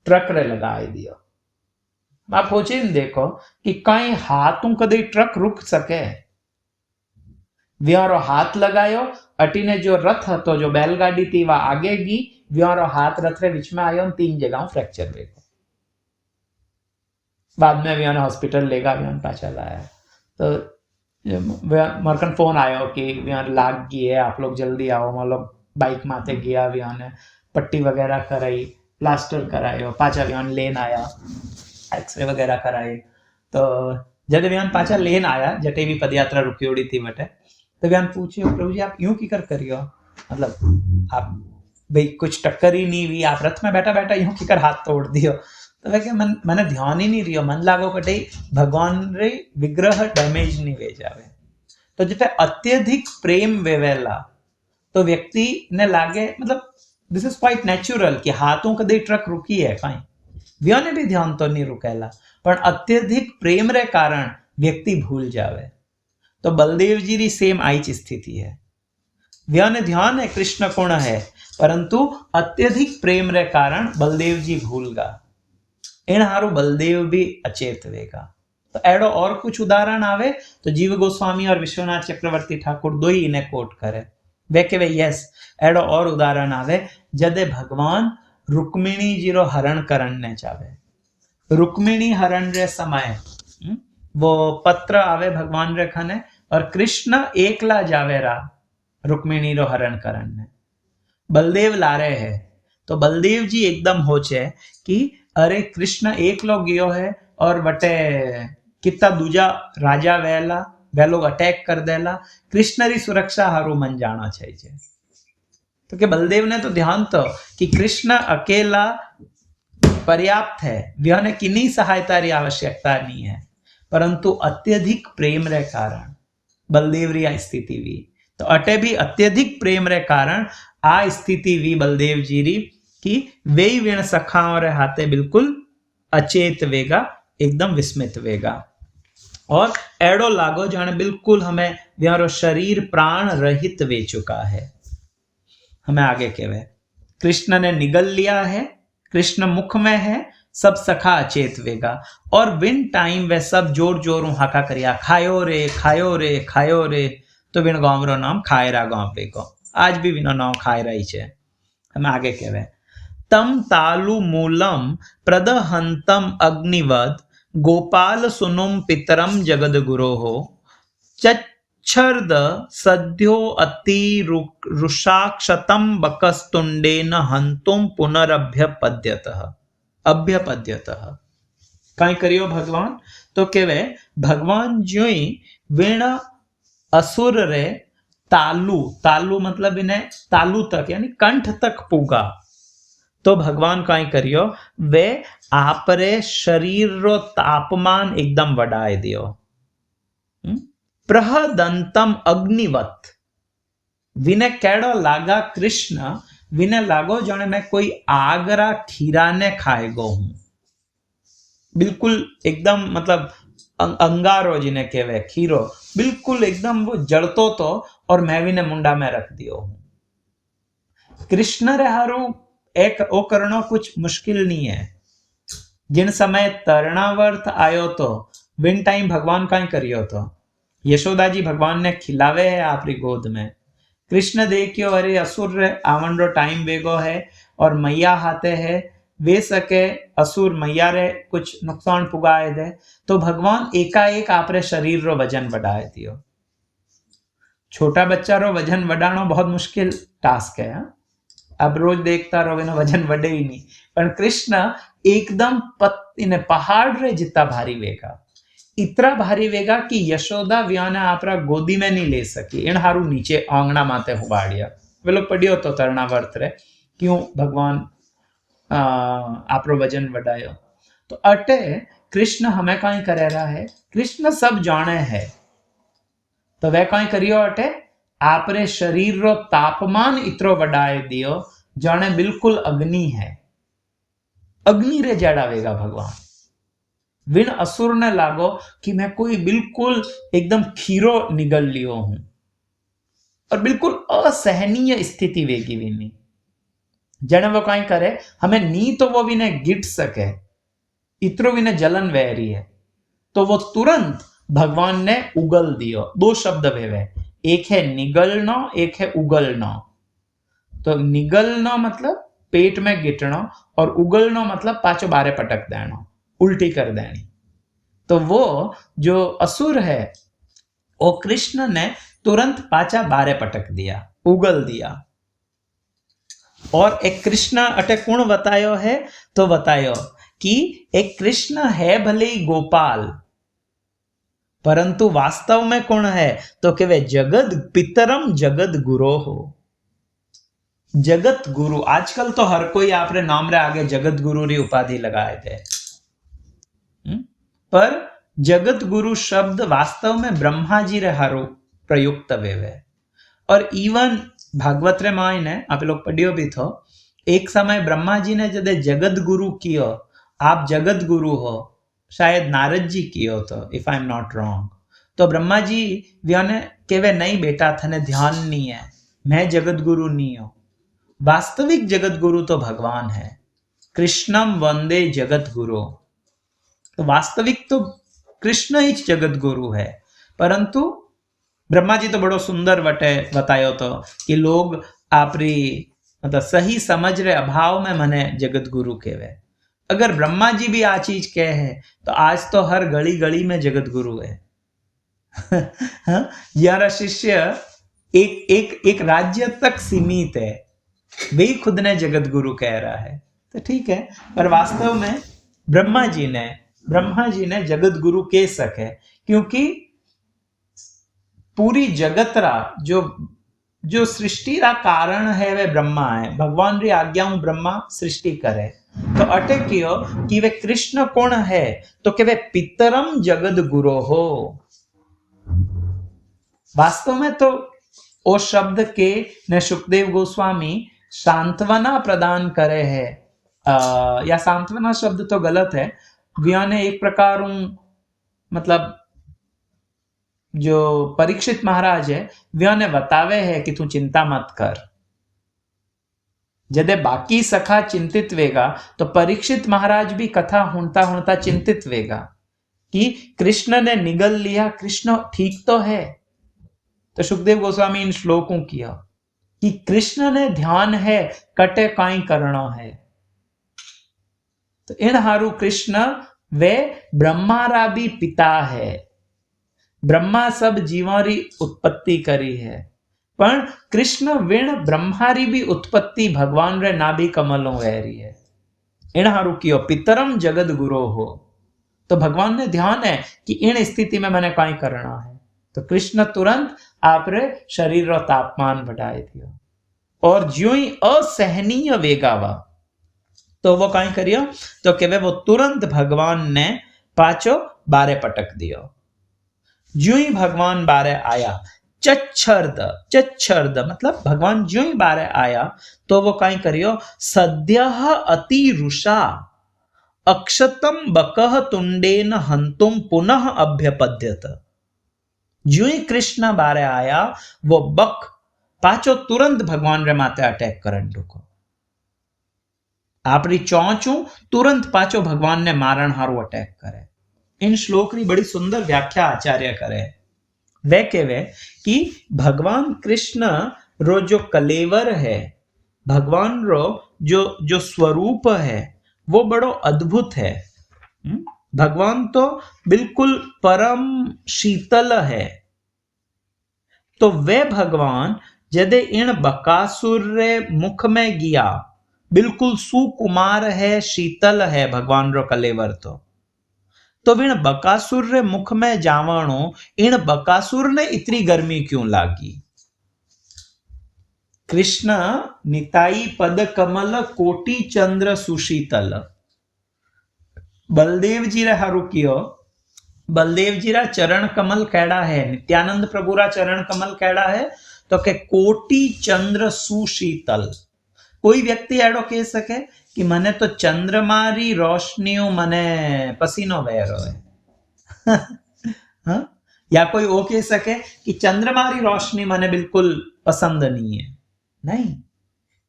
ट्रक रे लगाई दियो। आप सोचीने देखो कि कई हाथों कदी ट्रक रुक सके? व्यारो हाथ लगायो, अटीने जो रथ हतो, जो बैलगाड़ी थी वह आगे गई, व्यारो हाथ रथ रे बीच में आयो, 3 जगह फ्रैक्चर वेगो। बाद में व्याने हॉस्पिटल लेगा, व्यान पाछा लाया। तो मरकन फोन आयो कि व्यान लाग गई है, आप लोग जल्दी आओ। मतलब बाइक माथे गया, व्याने पट्टी वगैरह कराई, प्लास्टर करायो, पाछा व्यान लेन आया, एक्सरे वगैरह कराई। तो जब व्यान पाछा लेन आया, जटे भी पदयात्रा रुकी उड़ी थी बटे, तो व्यान पूछियो प्रभु जी आप यूं की करियो, मतलब आप भाई कुछ टक्कर ही नहीं हुई, आप रथ में बैठा बैठा यूं की हाथ तोड़ दियो। तो वे मैंने ध्यान ही नहीं रियो, मन लागो कटे भगवान रे विग्रह डैमेज नहीं वे जावे। तो जटे अत्यधिक प्रेम वेवेला तो व्यक्ति ने लागे, मतलब दिस इज क्वाइट नेचुरल कि हाथों कदी ट्रक रुकी है कहीं व्योने भी ध्यान तो नहीं रुकेला पण अत्यधिक प्रेम रे कारण व्यक्ति भूल जावे तो बलदेव जी री सेम आई च स्थिति है व्योने ध्यान है कृष्ण कोण है परंतु अत्यधिक प्रेम रे कारण बलदेव जी भूल गा इन हारू बलदेव भी अचेत वेगा तो एडो और कुछ उदाहरण आवे तो जीव गोस्वामी और विश्वनाथ चक्रवर्ती ठाकुर दो ही इन्हें कोट करे वे के वे यस एडो और उदाहरण आवे जदे भगवान रुक्मिणी जी रो हरण करने चावे रुक्मिणी हरण रे समय वो पत्र आवे भगवान रे खने और कृष्ण एकला जावे रा रुक्मिणी रो हरण करने बलदेव लारे है तो बलदेव जी एकदम होचे कि अरे कृष्ण एकलो गयो है और बटे कितना दूजा राजा वेला वे लोग अटैक कर देला कृष्ण री सुरक्षा हारू मन जाना चाहिए तो कि बलदेव ने तो ध्यान तो कि कृष्ण अकेला पर्याप्त है व्योने किन्हीं सहायता री आवश्यकता नहीं है परंतु अत्यधिक प्रेम रे कारण बलदेव री आ स्थिति हुई तो अटे भी अत्यधिक प्रेम रे कारण आ स्थिति हुई बलदेव जी री कि वे वीण सखाओं रे हाथे बिल्कुल अचेत वेगा एकदम विस्मित वेगा और एडो लागो जाने बिल्कुल हमें व्यारो शरीर प्राण रहित वे चुका है हमें आगे कहवे कृष्ण ने निगल लिया है कृष्ण मुख में है सब सखा अचेत वेगा और विन टाइम वे सब जोर जोर हाका करिया खायो रे खायो रे खायो रे तो विन गांव रो नाम खायरा गांव वेगो आज भी विनो नाम खायरा ही छे हमें आगे कहवे तम तालु मूलम प्रदहंतम अग्निवद गोपाल सुनुम पितरम जगद गुरो हो चच्छर्द सद्यो अति रुषाक्षतम बकस्तुंडेन हंतुम पुनरभ्यपद्यतः अभ्यपद्यतः कई करियो भगवान तो केवे भगवान जोई वीण असुर रे तालु तालु मतलब इन्हें तालु तक यानी कंठ तक पूगा तो भगवान कई करियो वे आपरे शरीर रो तापमान एकदम बढ़ाए दियो प्रहदंतम अग्निवत विने केड़ो लागा कृष्ण विने लागो जाने मैं कोई आगरा खीरा ने खाएगो हूं बिल्कुल एकदम मतलब अंगारो जिन्हें कहवे खीरो बिल्कुल एकदम वो जड़तो तो और मैं विने मुंडा में रख दियो हूं कृष्ण रे हारू एक ओ करनो कुछ मुश्किल नहीं है जिन समय तरणावर्थ आयो तो विन टाइम भगवान का करियो तो यशोदा जी भगवान ने खिलावे है आपरी गोद में कृष्ण देखियो अरे असुर आवन रो टाइम वेगो है और मैया हाथे है वे सके असुर मैया रे कुछ नुकसान पुगाए दे तो भगवान एकाएक आपरे शरीर रो वजन बढ़ाए दियो छोटा बच्चा रो वजन बढ़ानो बहुत मुश्किल टास्क है अब रोज देखता रहो ना वजन बढ़े ही नहीं पर कृष्ण एकदम इन्हें पहाड़ रे जितना भारी वेगा इतना भारी वेगा कि यशोदा व्याना आपरा गोदी में नहीं ले सकी इन हारू नीचे आंगना माते हुबाड़िया वे लोग पढ़ियो तो तरणावर्त रे क्यों भगवान आपरो वजन बढ़ायो तो अटे कृष्ण हमें कहीं करे रहा है कृष्ण सब जाने है तो वह कहीं करियो अटे आपरे शरीर रो तापमान इतरो बढ़ाए दियो जाने बिल्कुल अग्नि है अग्नि रे जड़ावेगा भगवान विन असुर ने लागो कि मैं कोई बिल्कुल एकदम खीरो निगल लियो हूं और बिल्कुल असहनीय स्थिति वेगी विनी जने वो कहीं करे हमें नी तो वो विने गिट सके इतरो विने जलन वह रही है तो वो तुरंत भगवान ने उगल दियो दो शब्द वेवे एक है निगलना एक है उगलना तो निगलना मतलब पेट में गिटना और उगलना मतलब पाचो बारे पटक देना उल्टी कर देनी तो वो जो असुर है वो कृष्ण ने तुरंत पाचा बारे पटक दिया उगल दिया और एक कृष्ण अटे कुण बतायो है तो बतायो कि एक कृष्ण है भले ही गोपाल परंतु वास्तव में कौन है तो कि वे जगत पितरम जगत गुरु हो जगत गुरु आजकल तो हर कोई आपरे नाम रे आगे जगत गुरु री उपाधि लगाए थे पर जगत गुरु शब्द वास्तव में ब्रह्मा जी रे हारो प्रयुक्त वेवे और इवन भागवत रे मायने आप लोग पढ़ियो भी थो एक समय ब्रह्मा जी ने जदे जगत गुरु कियो, आप जगत गुरु हो, शायद नारद जी कियो तो, if I am not wrong, तो ब्रह्मा जी व्योने केवे नहीं बेटा थने ध्यान नहीं है, मैं जगत गुरु नहीं हूं। वास्तविक जगत गुरु तो भगवान है, कृष्णम वंदे जगत गुरु। तो वास्तविक तो कृष्ण ही जगत गुरु है, परंतु ब्रह्मा जी तो बड़ो सुंदर वटे बतायो तो कि लोग आपरी मतलब सही समझ रे अभाव में मने जगत गुरु कहवे। अगर ब्रह्मा जी भी आ चीज कहे है तो आज तो हर गली गली में जगत गुरु है। हाँ? यारा शिष्य एक एक एक राज्य तक सीमित है, वे खुद ने जगत गुरु कह रहा है, तो ठीक है, पर वास्तव में ब्रह्मा जी ने जगत गुरु कह सके, क्योंकि पूरी जगत रा जो सृष्टि रा कारण है वे ब्रह्मा है। भगवान री आज्ञाओं ब्रह्मा सृष्टि करे, तो अटे कियो कि वे कृष्ण कौन है, तो कि वे पितरम जगत गुरु हो। वास्तव में तो ओ शब्द के ने सुखदेव गोस्वामी सांत्वना प्रदान करे है, या सांत्वना शब्द तो गलत है, व्याने एक प्रकार मतलब जो परीक्षित महाराज है व्याने बतावे है कि तू चिंता मत कर। जदे बाकी सखा चिंतित वेगा तो परीक्षित महाराज भी कथा हुणता हुणता चिंतित वेगा कि कृष्ण ने निगल लिया, कृष्ण ठीक तो है। तो सुखदेव गोस्वामी इन श्लोकों किया कि कृष्ण ने ध्यान है, कटे काई करणो है। तो इन हारू कृष्ण वे ब्रह्मारा भी पिता है, ब्रह्मा सब जीवारी उत्पत्ति करी है, पण कृष्ण विण ब्रह्मारी भी उत्पत्ति भगवान रे नाभि कमलों वहरी है। इन हारू कियो पितरम जगत गुरु हो, तो भगवान ने ध्यान है कि इन स्थिति में मैंने काई करना है, तो कृष्ण तुरंत आपरे शरीर रो तापमान बढ़ाए दियो, और ज्यों ही असहनीय वेगावा तो वो काई करियो, तो के वो तुरंत भगवान ने पाचो बारे पटक दियो। ज्यों ही भगवान बारे आया, चच्छर्द मतलब भगवान ज्यों ही बारे आया तो वो काई करियो, सद्यः अति रुषा अक्षतम बकह तुंडेन हंतुम पुनः अभ्यपद्यत। ज्यों ही कृष्ण बारे आया वो बक पाचो तुरंत भगवान रे माते अटैक करन रुको। आपरी चौचू तुरंत पाचो भगवान ने मारण हारू अटैक करे। इन श्लोक री बड़ी सुंदर व्याख्या आचार्य करे, वे कहे कि भगवान कृष्ण रो जो कलेवर है, भगवान रो जो स्वरूप है वो बड़ो अद्भुत है। भगवान तो बिल्कुल परम शीतल है, तो वे भगवान जदे इन बकासुर रे मुख में गया, बिल्कुल सुकुमार है, शीतल है भगवान रो कलेवर तो इन बकासुर रे मुख में जावणो इन बकासुर ने इतनी गर्मी क्यों लागी। कृष्ण निताई पद कमल कोटि चंद्र सुशीतल। बलदेव जी रे हारू कियो, बलदेव जी रा चरण कमल कैड़ा है, नित्यानंद प्रभु रा चरण कमल कैड़ा है, तो के कोटि चंद्र सुशीतल। कोई व्यक्ति एडो कह सके कि मने तो चंद्रमारी रोशनियों मने पसीनो बह रहो है। हाँ? या कोई वो कह सके कि चंद्रमारी रोशनी मने बिल्कुल पसंद नहीं है। नहीं,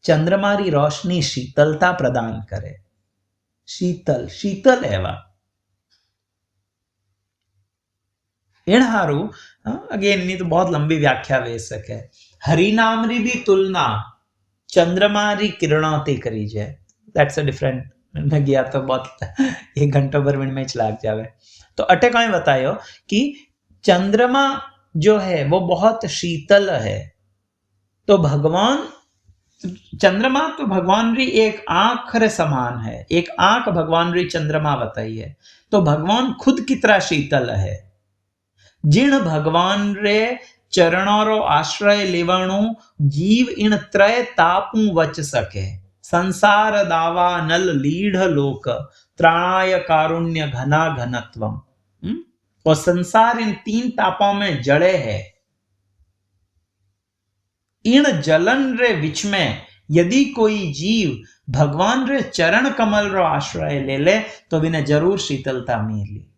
चंद्रमारी रोशनी शीतलता प्रदान करे, शीतल शीतल एवा इन हारू। अगेन नहीं तो बहुत लंबी व्याख्या वे सके। हरिनाम री भी तुलना चंद्रमारी किरणों ते करी जाए, दैट्स अ डिफरेंट, मैं गया तो बहुत 1 घंटा भर में लाग जावे। तो अटे कहीं बतायो कि चंद्रमा जो है वो बहुत शीतल है, तो भगवान चंद्रमा तो भगवान री एक आंख रे समान है, एक आंख भगवान री चंद्रमा बताई है, तो भगवान खुद कितना शीतल है। जिन भगवान रे चरणों रो आश्रय लेवाणु जीव इन त्रय तापू वच सके। संसार दावा नल लीढ़ लोक त्राणाय कारुण्य घना घनत्वम। और संसार इन 3 तापों में जड़े है। इन जलन रे विच में यदि कोई जीव भगवान रे चरण कमल रो आश्रय ले ले तो विने जरूर शीतलता मिली।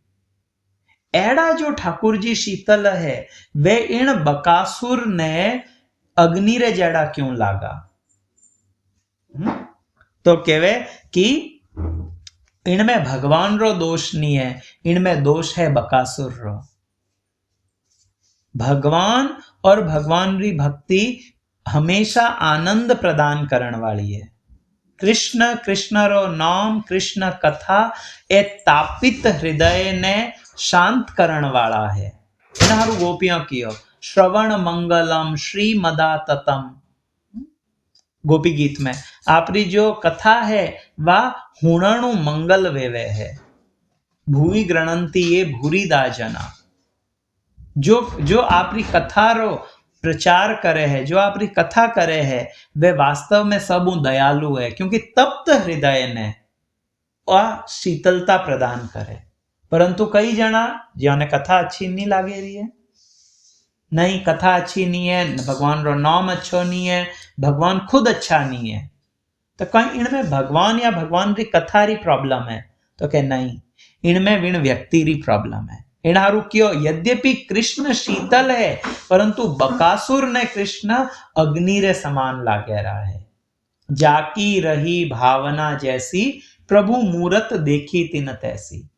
एड़ा जो ठाकुर जी शीतल है वे इन बकासुर ने अग्नि रे जड़ा क्यों लागा? तो कहवे कि इनमें भगवान रो दोष नहीं है, इनमें दोष है बकासुर रो। भगवान और भगवान री भक्ति हमेशा आनंद प्रदान करण वाली है। कृष्ण कृष्ण रो नाम कृष्ण कथा ए तापित हृदय ने शांत करण वाला है। एनारू गोपियां कियो श्रवण मंगलम श्री मदाततम गोपी गीत में आपरी जो कथा है वह हुणनु मंगल वेवे है। भूवि गणंती ये भूरी दाजना जो आपरी कथा रो प्रचार करे है, जो आपरी कथा करे है वे वास्तव में सब दयालु है, क्योंकि तप्त हृदय ने शीतलता प्रदान करे। परंतु कई जना जिन्होंने कथा अच्छी नहीं लागे रही है, नहीं कथा अच्छी नहीं है, भगवान रो नाम अच्छो नहीं है, भगवान खुद अच्छा नहीं है, तो कहीं इनमें भगवान या भगवान री कथा री प्रॉब्लम है? तो कह नहीं, इनमें विण व्यक्ति री प्रॉब्लम है। इनारू क्यों? यद्यपि कृष्ण शीतल है परंतु बकासुर ने कृष्ण अग्नि रे समान लागे रहा है। जाकी रही भावना जैसी प्रभु मूरत देखी तिन तैसी।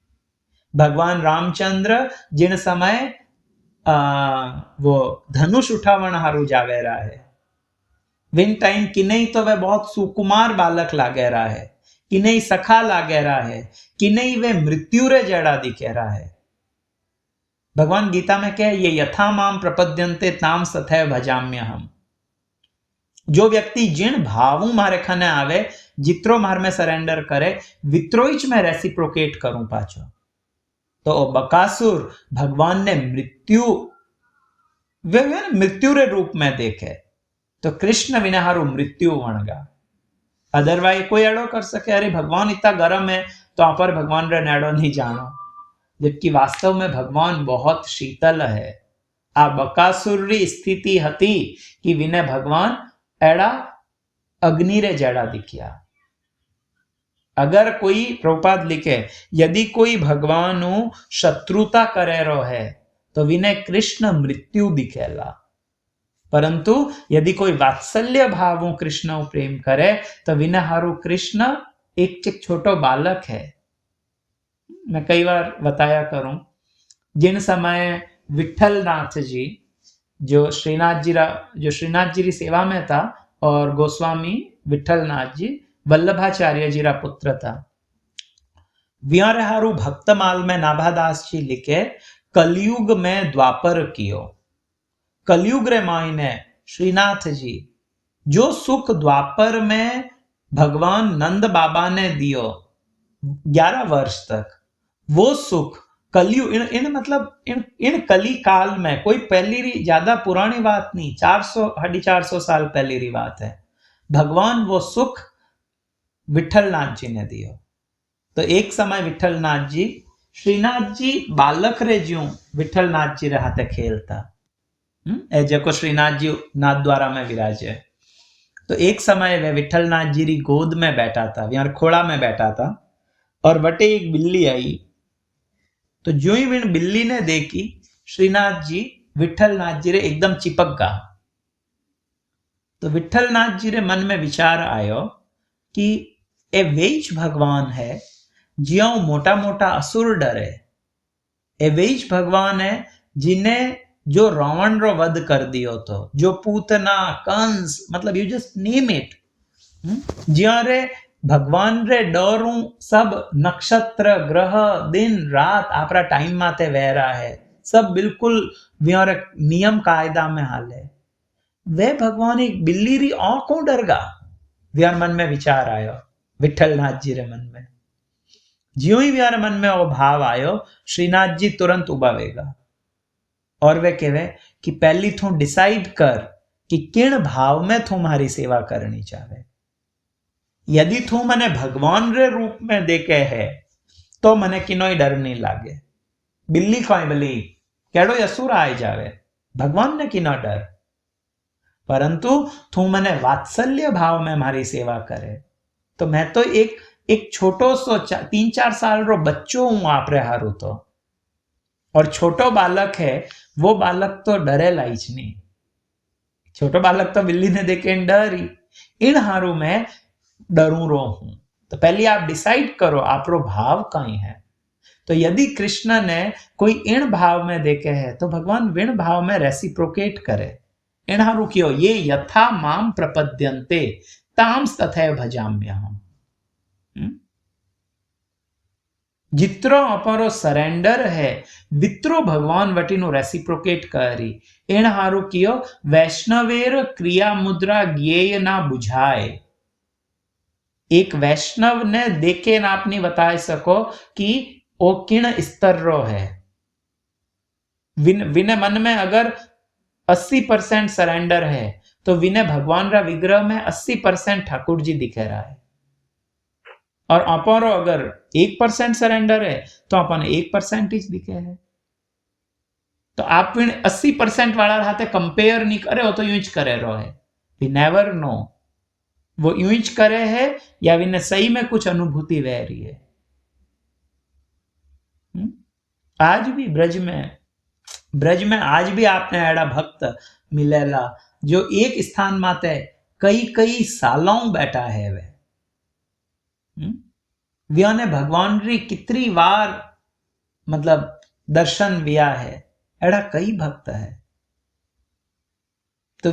भगवान रामचंद्र जिन समय वो धनुष उठावन हारू जावे रहा है, विन टाइम कि नहीं तो वह बहुत सुकुमार बालक लागे रहा है, कि नहीं सखा लागे रहा है, कि नहीं वे मृत्यु रे जड़ा दिखे रहा है। भगवान गीता में कहे ये यथा माम प्रपद्यन्ते ताम सथैव भजाम्य हम। जो व्यक्ति जिन भावों मारे खने आवे जित्रो मार में सरेंडर करे वित्रोइच में रेसिप्रोकेट करूं पाछो। तो बकासुर भगवान ने मृत्यु रे रूप में देखे तो कृष्ण विनाहारू मृत्यु वणगा। अदरवाइज कोई एड़ो कर सके अरे भगवान इतना गर्म है तो आप पर भगवान रे नेड़ो नहीं जानो, जबकि वास्तव में भगवान बहुत शीतल है। आ बकासुर री स्थिति हती कि विने भगवान एड़ा अग्नि रे जड़ा दिखिया। अगर कोई प्रभुपाद लिखे यदि कोई भगवानु शत्रुता करे रो है तो विने कृष्ण मृत्यु दिखेला, परंतु यदि कोई वात्सल्य भावों कृष्ण प्रेम करे तो विने हारू कृष्ण एक छोटो बालक है। मैं कई बार बताया करूं, जिन समय विठल नाथ जी जो श्रीनाथ जी की सेवा में था और गोस्वामी विठल नाथ जी वल्लभाचार्य जी रा पुत्र था। व्यारहारू भक्तमाल में नाभादास जी लिखे कलयुग में द्वापर कियो। कलयुग रे मायने श्रीनाथ जी जो सुख द्वापर में भगवान नंद बाबा ने दियो 11 वर्ष तक, वो सुख कलयुग इन कली काल में कोई पहली री ज्यादा पुरानी बात नहीं, 400-450 साल पहले री बात है। भगवान वो सुख विठलनाथ जी ने दियो। तो एक समय विठलनाथ जी श्रीनाथ जी बालक रे ज्यों विठलनाथ जी रे हाथे खेलता ए जको श्रीनाथ जी नाथ द्वारा में विराजे। तो एक समय वे विठलनाथ जी री गोद में बैठा था, यार खोड़ा में बैठा था, और बटे एक बिल्ली आई। तो जो ही विन बिल्ली ने देखी श्रीनाथ जी विठलनाथ जी रे एकदम चिपक गा। तो विठलनाथ जी रे मन में विचार आयो कि ए वेच भगवान है ज्यों मोटा मोटा असुर डरे। ए वेच भगवान है जिन्हें जो रावण रो वध कर दियो तो, जो पूतना कंस मतलब यू जस्ट नेम इट, ज्यों रे भगवान रे डरू सब नक्षत्र ग्रह दिन रात आपरा टाइम माते वह रहा है, सब बिल्कुल नियम कायदा में हाले। वे भगवान एक बिल्ली री आंखों डर गा। व्यार मन में विचार आयो विठलनाथ जी रे मन में। ज्यों ही व्यार मन में वो भाव आयो श्रीनाथ जी तुरंत उबावेगा और वे कहे कि पहली तू डिसाइड कर कि किन भाव में तू हमारी सेवा करनी चाहे। यदि तू मने भगवान रे रूप में देखे है तो मने किनोई डर नहीं लागे। बिल्ली कोई भली केड़ो असुर आए जावे, भगवान ने किनो डर। પરંતુ તું મને વાत्सल्य भाव में मारी सेवा करे तो मैं तो एक छोटो सो 3-4 साल रो बच्चो हूं आपरे हारू तो, और छोटो बालक है वो बालक तो डरेला ही नहीं। छोटो बालक तो बिल्ली ने देखे डरी, इन हारू मैं डरू रो हूं। तो पहले आप डिसाइड करो आपरो भाव कहीं है। तो यदि कृष्ण ने कोई इण भाव में देखे है तो भगवान विण भाव में रेसिप्रोकेट करे। इण हारू क्यों ये यथा माम प्रपद्यन्ते तांस तथैव भजाम्यहम्। जित्रो अपरो सरेंडर है वित्रो भगवान वटीनु रेसिप्रोकेट करी। एण हारू कियो वैष्णवेर क्रिया मुद्रा ज्ञेय ना बुझाए। एक वैष्णव ने देखे ना आप नहीं बता सको कि ओ किण स्तर रो है। विने मन में अगर 80% सरेंडर है तो विने भगवान रा विग्रह में 80% ठाकुर जी दिखे रहा है, और अपरो अगर 1% सरेंडर है तो अपन 1% ही दिखे है। तो आप 80% वाला हाथे कंपेयर नहीं करे हो तो यूं ही करे रहो है। वी नेवर नो वो यूं ही करे है या विने सही में कुछ अनुभूति वह रही है। आज भी ब्रज में आज भी आपने एड़ा भक्त मिलेला जो एक स्थान माते कई सालों बैठा है वे। व्याने भगवान री कितनी बार मतलब दर्शन विया है, एड़ा कई भक्त है। तो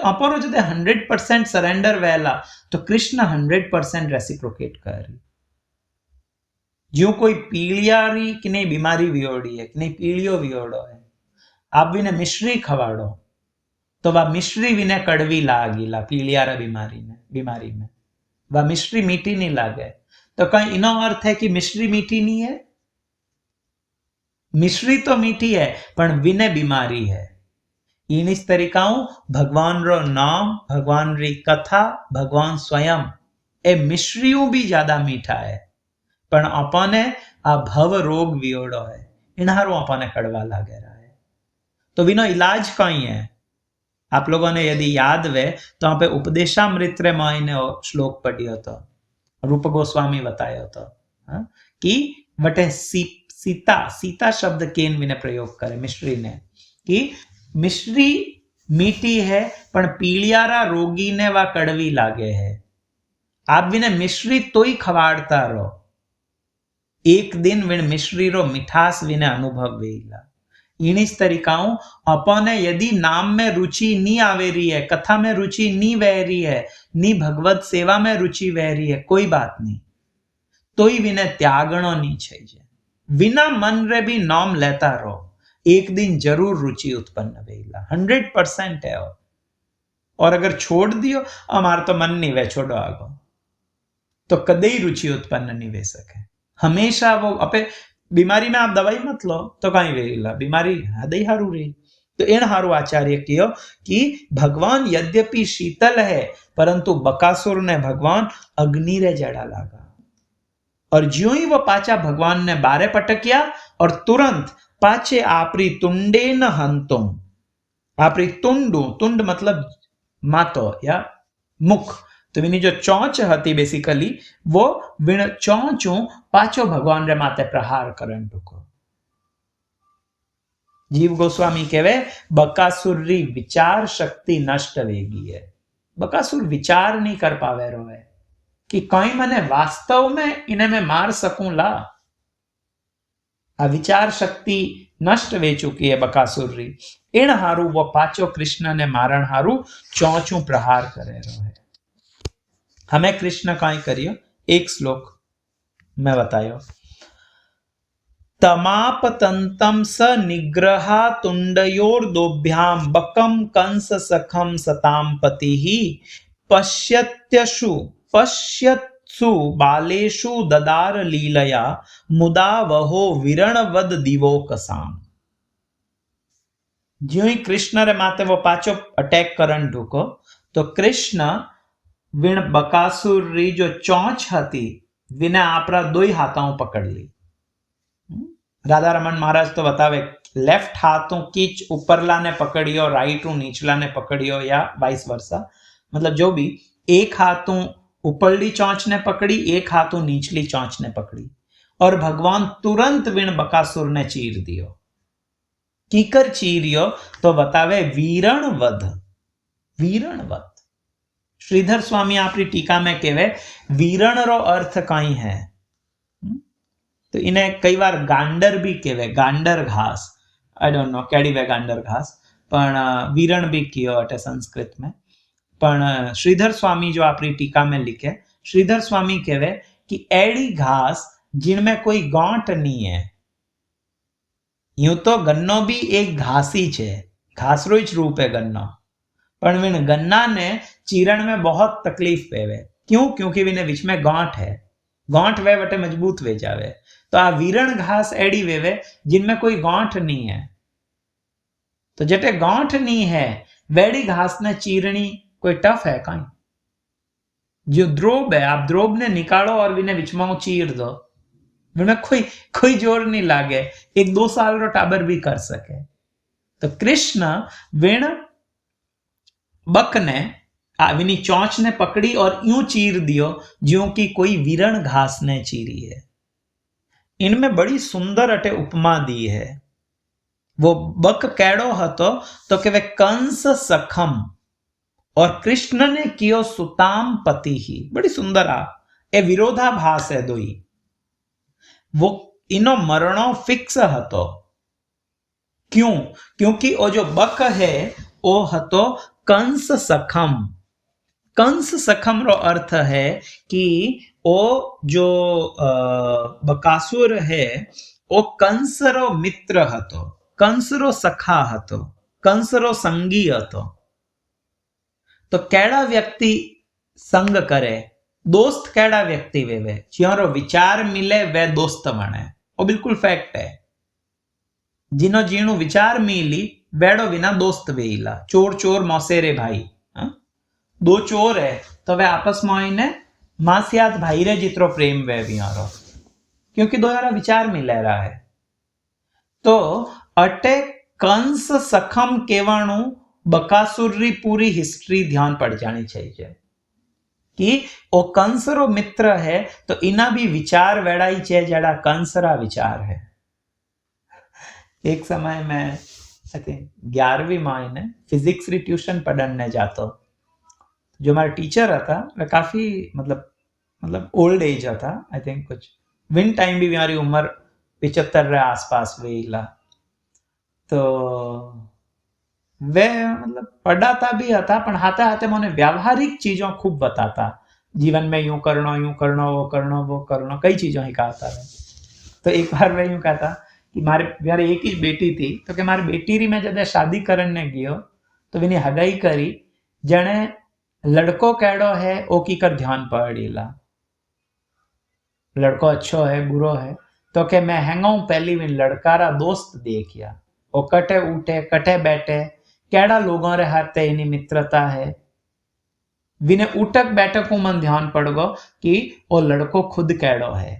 अपरो जो 100% सरेंडर वेला तो कृष्ण 100% रेसिप्रोकेट करी। जो कोई पीलियारी कि नहीं बीमारी वियोड़ी है कि नहीं पीलियो वियोड़ो है, आप विने मिश्री खवाड़ो तो वह मिश्री विने कड़वी लागीला पीलियारा बीमारी में वह मिश्री मीठी नहीं लागे। तो कहीं इनो अर्थ है कि मिश्री मीठी नहीं है? मिश्री तो मीठी है पर विने बीमारी है। इन इस तरीकाओं भगवान रो नाम, भगवान री कथा, भगवान स्वयं ए मिश्रियों भी ज्यादा मीठा है, पर अपने आ भव रोग वियोड़ो है, इन्हारो अपने कड़वा लागे रहा है। तो विनो इलाज कहीं है। आप लोगों ने यदि याद वे तो वहां पे उपदेशामृत रे मायने श्लोक पढ़ियो तो रूप गोस्वामी बतायो तो कि वटे सीता शब्द केन विने प्रयोग करे मिश्री ने कि मिश्री मीठी है पण पीलियारा रोगी ने वा कड़वी लागे है। आप विने मिश्री तो ही खवाड़ता रहो, एक दिन विन मिश्री रो मिठास विने अनुभव वेला। इनिस तरीकाओं अपने यदि नाम में रुचि नहीं आवे रही है, कथा में रुचि नहीं वह रही है, नी भगवत सेवा में रुचि वह रही है, कोई बात नहीं, तो ही विने त्यागणो नहीं चाहिए। बिना मन रे भी नाम लेता रहो, एक दिन जरूर रुचि उत्पन्न वेला। 100% है। और अगर छोड़ दियो हमार तो मन नहीं वे छोड़ो आगो तो कदे ही रुचि उत्पन्न नहीं वे सके। हमेशा वो अपे बीमारी में आप दवाई मत लो तो कहीं वेला बीमारी हदई हारू रही। तो इन हारू आचार्य कियो कि भगवान यद्यपि शीतल है परंतु बकासुर ने भगवान अग्नि रे जड़ा लागा, और ज्यों ही वो पाचा भगवान ने बारे पटकिया और तुरंत पाचे आपरी तुंडे न हंतुम। आपरी तुंड मतलब मातो या मुख, तो विनी जो चौंच हती बेसिकली वो विण चौंचू पाछो भगवान रे माते प्रहार करन टुको। जीव गोस्वामी कहवे बकासुर री विचार शक्ति नष्ट वेगी है। बकासुर विचार नहीं कर पावे रो है कि कहीं मने वास्तव में इन्हें मैं मार सकूं ला। आ विचार शक्ति नष्ट वे चुकी है बकासुर री। इन हारू वो पाचो कृष्ण ने मारण हारू चौचू प्रहार करे रो है। हमें कृष्ण काई करियो एक श्लोक मैं बतायो। तमापतंतम स निग्रहा तुंडयोर्दोभ्याम बकम कंस सखम सताम पतिहि पश्यत्सु बालेषु ददार लीलया मुदा वहो विरणवद दिवोकसाम। ज्यों ही कृष्ण रे माते वो पाचो अटैक करन ढुको तो कृष्ण विण बकासुर री जो चौंच हती विने आपरा दो ही हाथों पकड़ ली। રાધા રમણ મહારાજ તો બતાવે લેફ્ટ હાથું કીચ ઉપરલાને પકड़ियो राइट નીચલાને પકड़ियो या वाइस वर्सा, मतलब जो भी एक हाथों उपरली चौंच ने पकड़ी, एक हाथों નીચલી चौंच ने पकड़ी और भगवान तुरंत विण बकासुर ने चीर दियो। कीकर चीरियो तो बतावे वीरण वध, वीरण वध। श्रीधर स्वामी अपनी टीका में कहे वीरण रो अर्थ कई है, तो इन्हें कई बार गांडर भी कहे, गांडर घास, आई डोंट नो केड़ी वे गांडर घास, पण वीरण भी कियो अटे संस्कृत में। पण श्रीधर स्वामी जो अपनी टीका में लिखे, श्रीधर स्वामी कहे कि एड़ी घास जिनमें कोई गांठ नहीं है। यूं तो गन्नो भी एक घासी है, घासरो ज रूप है गन्नो, पर विन गन्ना ने चीरण में बहुत तकलीफ पेवे। क्यों? क्योंकि विने बीच में गांठ है, गांठ वे वटे मजबूत वे जावे। तो आ वीरण घास एड़ी वेवे जिनमें कोई गांठ नहीं है, तो जटे गांठ नहीं है वेड़ी घास ने चीरनी कोई टफ है कहीं? जो द्रोब है, आप द्रोब ने निकालो और विने विचमाओ चीर दो, विने कोई जोर नहीं लागे, एक 2 साल रो टाबर भी कर सके। तो कृष्ण विण बक ने विनी चौंच ने पकड़ी और यूं चीर दियो ज्यों की कोई वीरण घास ने चीरी है। इनमें बड़ी सुंदर अटे उपमा दी है। वो बक कैड़ो हतो तो के वे कंस सखम और कृष्ण ने कियो सुताम पति ही। बड़ी सुंदर आ ए विरोधाभास है दोई। वो इनो मरणो फिक्स हतो। क्यों? क्योंकि वो जो बक है वो हतो कंस सखम। कंस सखम रो अर्थ है कि वो जो बकासुर है वो कंस रो मित्र हतो, कंस रो सखा हतो, कंस रो संगी हतो। तो केड़ा व्यक्ति संग करे, दोस्त केड़ा व्यक्ति वेवे ज्यारो विचार मिले वे दोस्त बने, वो बिल्कुल फैक्ट है। जिनो जीणु विचार मिली बेड़ो विना दोस्त वेला। चोर चोर मौसेरे भाई, दो चोर है तो वे आपस में आईने मासियात भाई रे जितरो प्रेम वे वियारो, क्योंकि दो यारा विचार मिले रहा है। तो अटे कंस सखम केवाणु बकासुर री पूरी हिस्ट्री ध्यान पड़ जानी चाहिए कि ओ कंस रो मित्र है तो इना भी विचार वेड़ाई छे जेड़ा कंस रा विचार है। एक समय में आई थिंक 11वीं में फिजिक्स री ट्यूशन पढ़ने जातो। जो हमारे टीचर था वह काफी मतलब ओल्ड एज था, आई थिंक कुछ विन टाइम भी हमारी उम्र 75 रे आसपास वेला। तो वे मतलब पढ़ाता भी था पण हाथे हाथे मैंने व्यावहारिक चीजों खूब बताता, जीवन में यूं करना वो करना कई चीजों ही कहता है। तो एक बार वह यूं कहता कि मारे एक ही बेटी थी, तो कि मारी बेटी री मैं जब शादी करने गयो तो विनी हगाई करी, जने लड़को कैडो है ओ की कर ध्यान पड़ेला, लड़को अच्छो है बुरो है, तो के मैं हैंगाऊं पहली विन लड़कारा दोस्त देखिया, ओ कटे उठे कटे बैठे कैडा लोगों रे हाथे इनी मित्रता है। विने उठक बैठक मन ध्यान पड़ गो कि ओ लड़को खुद कैडो है।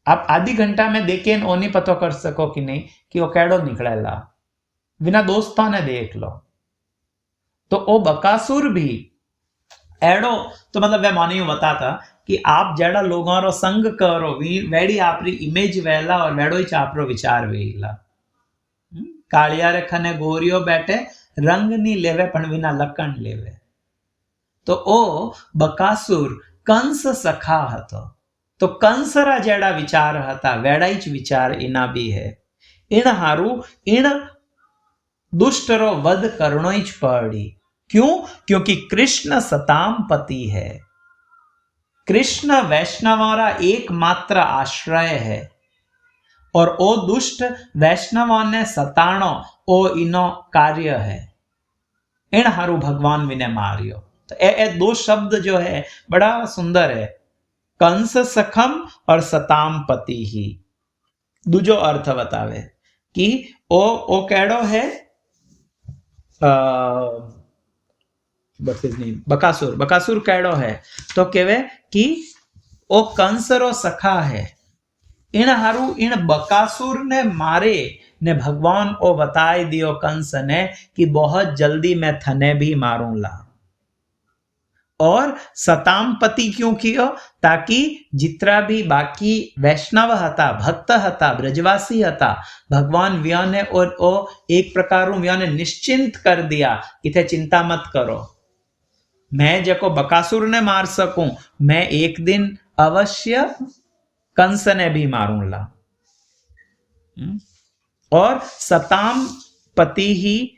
आप आधी घंटा में देखे ओ नहीं पतो कर सको कि नहीं कि वो कैडो निकलेला, बिना दोस्तों ने देख लो। तो ओ बकासुर भी एड़ो, तो मतलब वह मानी बताता कि आप जड़ा लोगों रो संग करो वेड़ी आपरी इमेज वेला और वेड़ो ही आपरो विचार वेला। कालिया रे खने गोरियो बैठे रंग नहीं लेवे पण विना लकण लेवे। तो ओ बकासुर कंस सखा हतो। तो कंसरा जेड़ा विचार हता वेड़ा ज विचार इना भी है। इन हारू इन दुष्ट रो वध करनो ज पड़ी। क्यों? क्योंकि कृष्ण सताम पति है। कृष्ण वैष्णवारा एकमात्र आश्रय है और ओ दुष्ट वैष्णवा ने सताणो ओ इनो कार्य है। इन हारू भगवान विने मारियो। तो ए दो शब्द जो है बड़ा सुंदर है, कंस सखम और सताम पति ही। दूजो अर्थ बतावे कि ओ केड़ो है बकासुर। बकासुर केड़ो है तो केवे कि ओ कंस रो सखा है। इन हारू इन बकासुर ने मारे ने भगवान ओ बताई दियो कंस ने कि बहुत जल्दी मैं थने भी मारूंगा। और सतामपति क्यों कियो? ताकि जितना भी बाकी वैष्णव हता, भक्त हता, ब्रजवासी हता, भगवान व्याने और ओ एक प्रकार व्याने निश्चिंत कर दिया कि थे चिंता मत करो, मैं जको बकासुर ने मार सकूं, मैं एक दिन अवश्य कंस ने भी मारूंगा। और सताम पति ही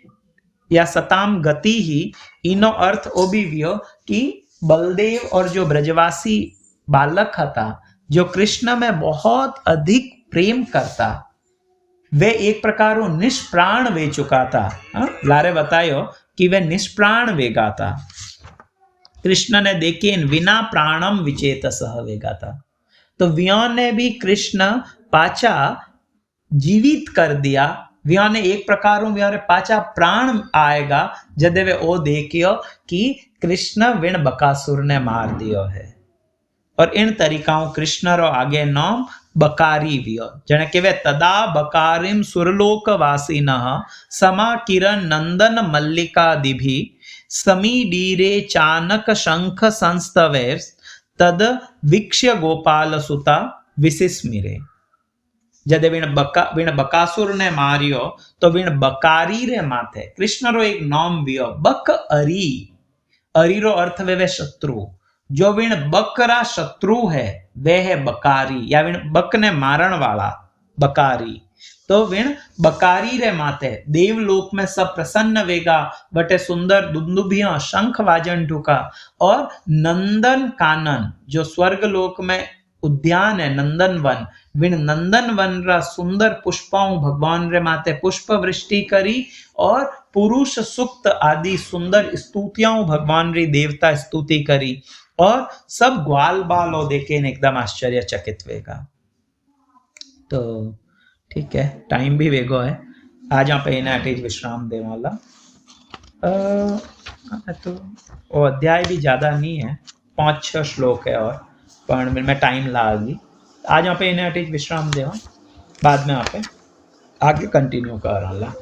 या सताम गति ही इनो अर्थ ओ भी व्यो कि बलदेव और जो ब्रजवासी बालक था जो कृष्ण में बहुत अधिक प्रेम करता, वे एक प्रकार निष्प्राण वे चुका था। लारे बतायो कि वे निष्प्राण वेगा था। कृष्ण ने देखे विना प्राणम विचेत सह वेगा था। तो व्यों ने भी कृष्ण पाचा जीवित कर दिया। व्यों ने एक प्रकार व्यों पाचा प्राण आएगा जदे वे ओ देखियो कि कृष्ण विण बकासुर ने मार दियो है। और इन तरीकाओं कृष्ण रो आगे नाम बकारी व्यो, जने केवे तदा बकारिम सुरलोक वासिन समा किरण नंदन मल्लिका दिभि समी डीरे चानक शंख संस्तवे तद वीक्ष्य गोपाल सुता विसिस्मिरे। जदे वीण बकासुर ने मारियो तो वीण बकारी रे माथे कृष्ण रो एक नाम व्यो बक अरी। अरी रो अर्थ वे शत्रु। जो वीण बकरा शत्रु है वे है बकारी, या वीण बक ने मारण वाला बकारी। तो वीण बकारी रे माथे देवलोक में सब प्रसन्न वेगा, बटे सुंदर दुंदुभिया शंख वाजन ढुका। और नंदन कानन जो स्वर्ग लोक में उद्यान है नंदन वन, विण नंदन वन रा सुंदर पुष्पों भगवान रे माते पुष्प वृष्टि करी। और पुरुष सुक्त आदि सुंदर स्तुतियां भगवान री देवता स्तुति करी। और सब ग्वाल बालो देखे एकदम आश्चर्यचकित वेगा। तो ठीक है, टाइम भी वेगो है, आज आप विश्राम दे वाला। तो वो अध्याय भी ज्यादा नहीं है, 5-6 श्लोक है, और पर मैं टाइम लागी। आज आप विश्राम देवा, बाद में आप आगे कंटिन्यू कर रहा।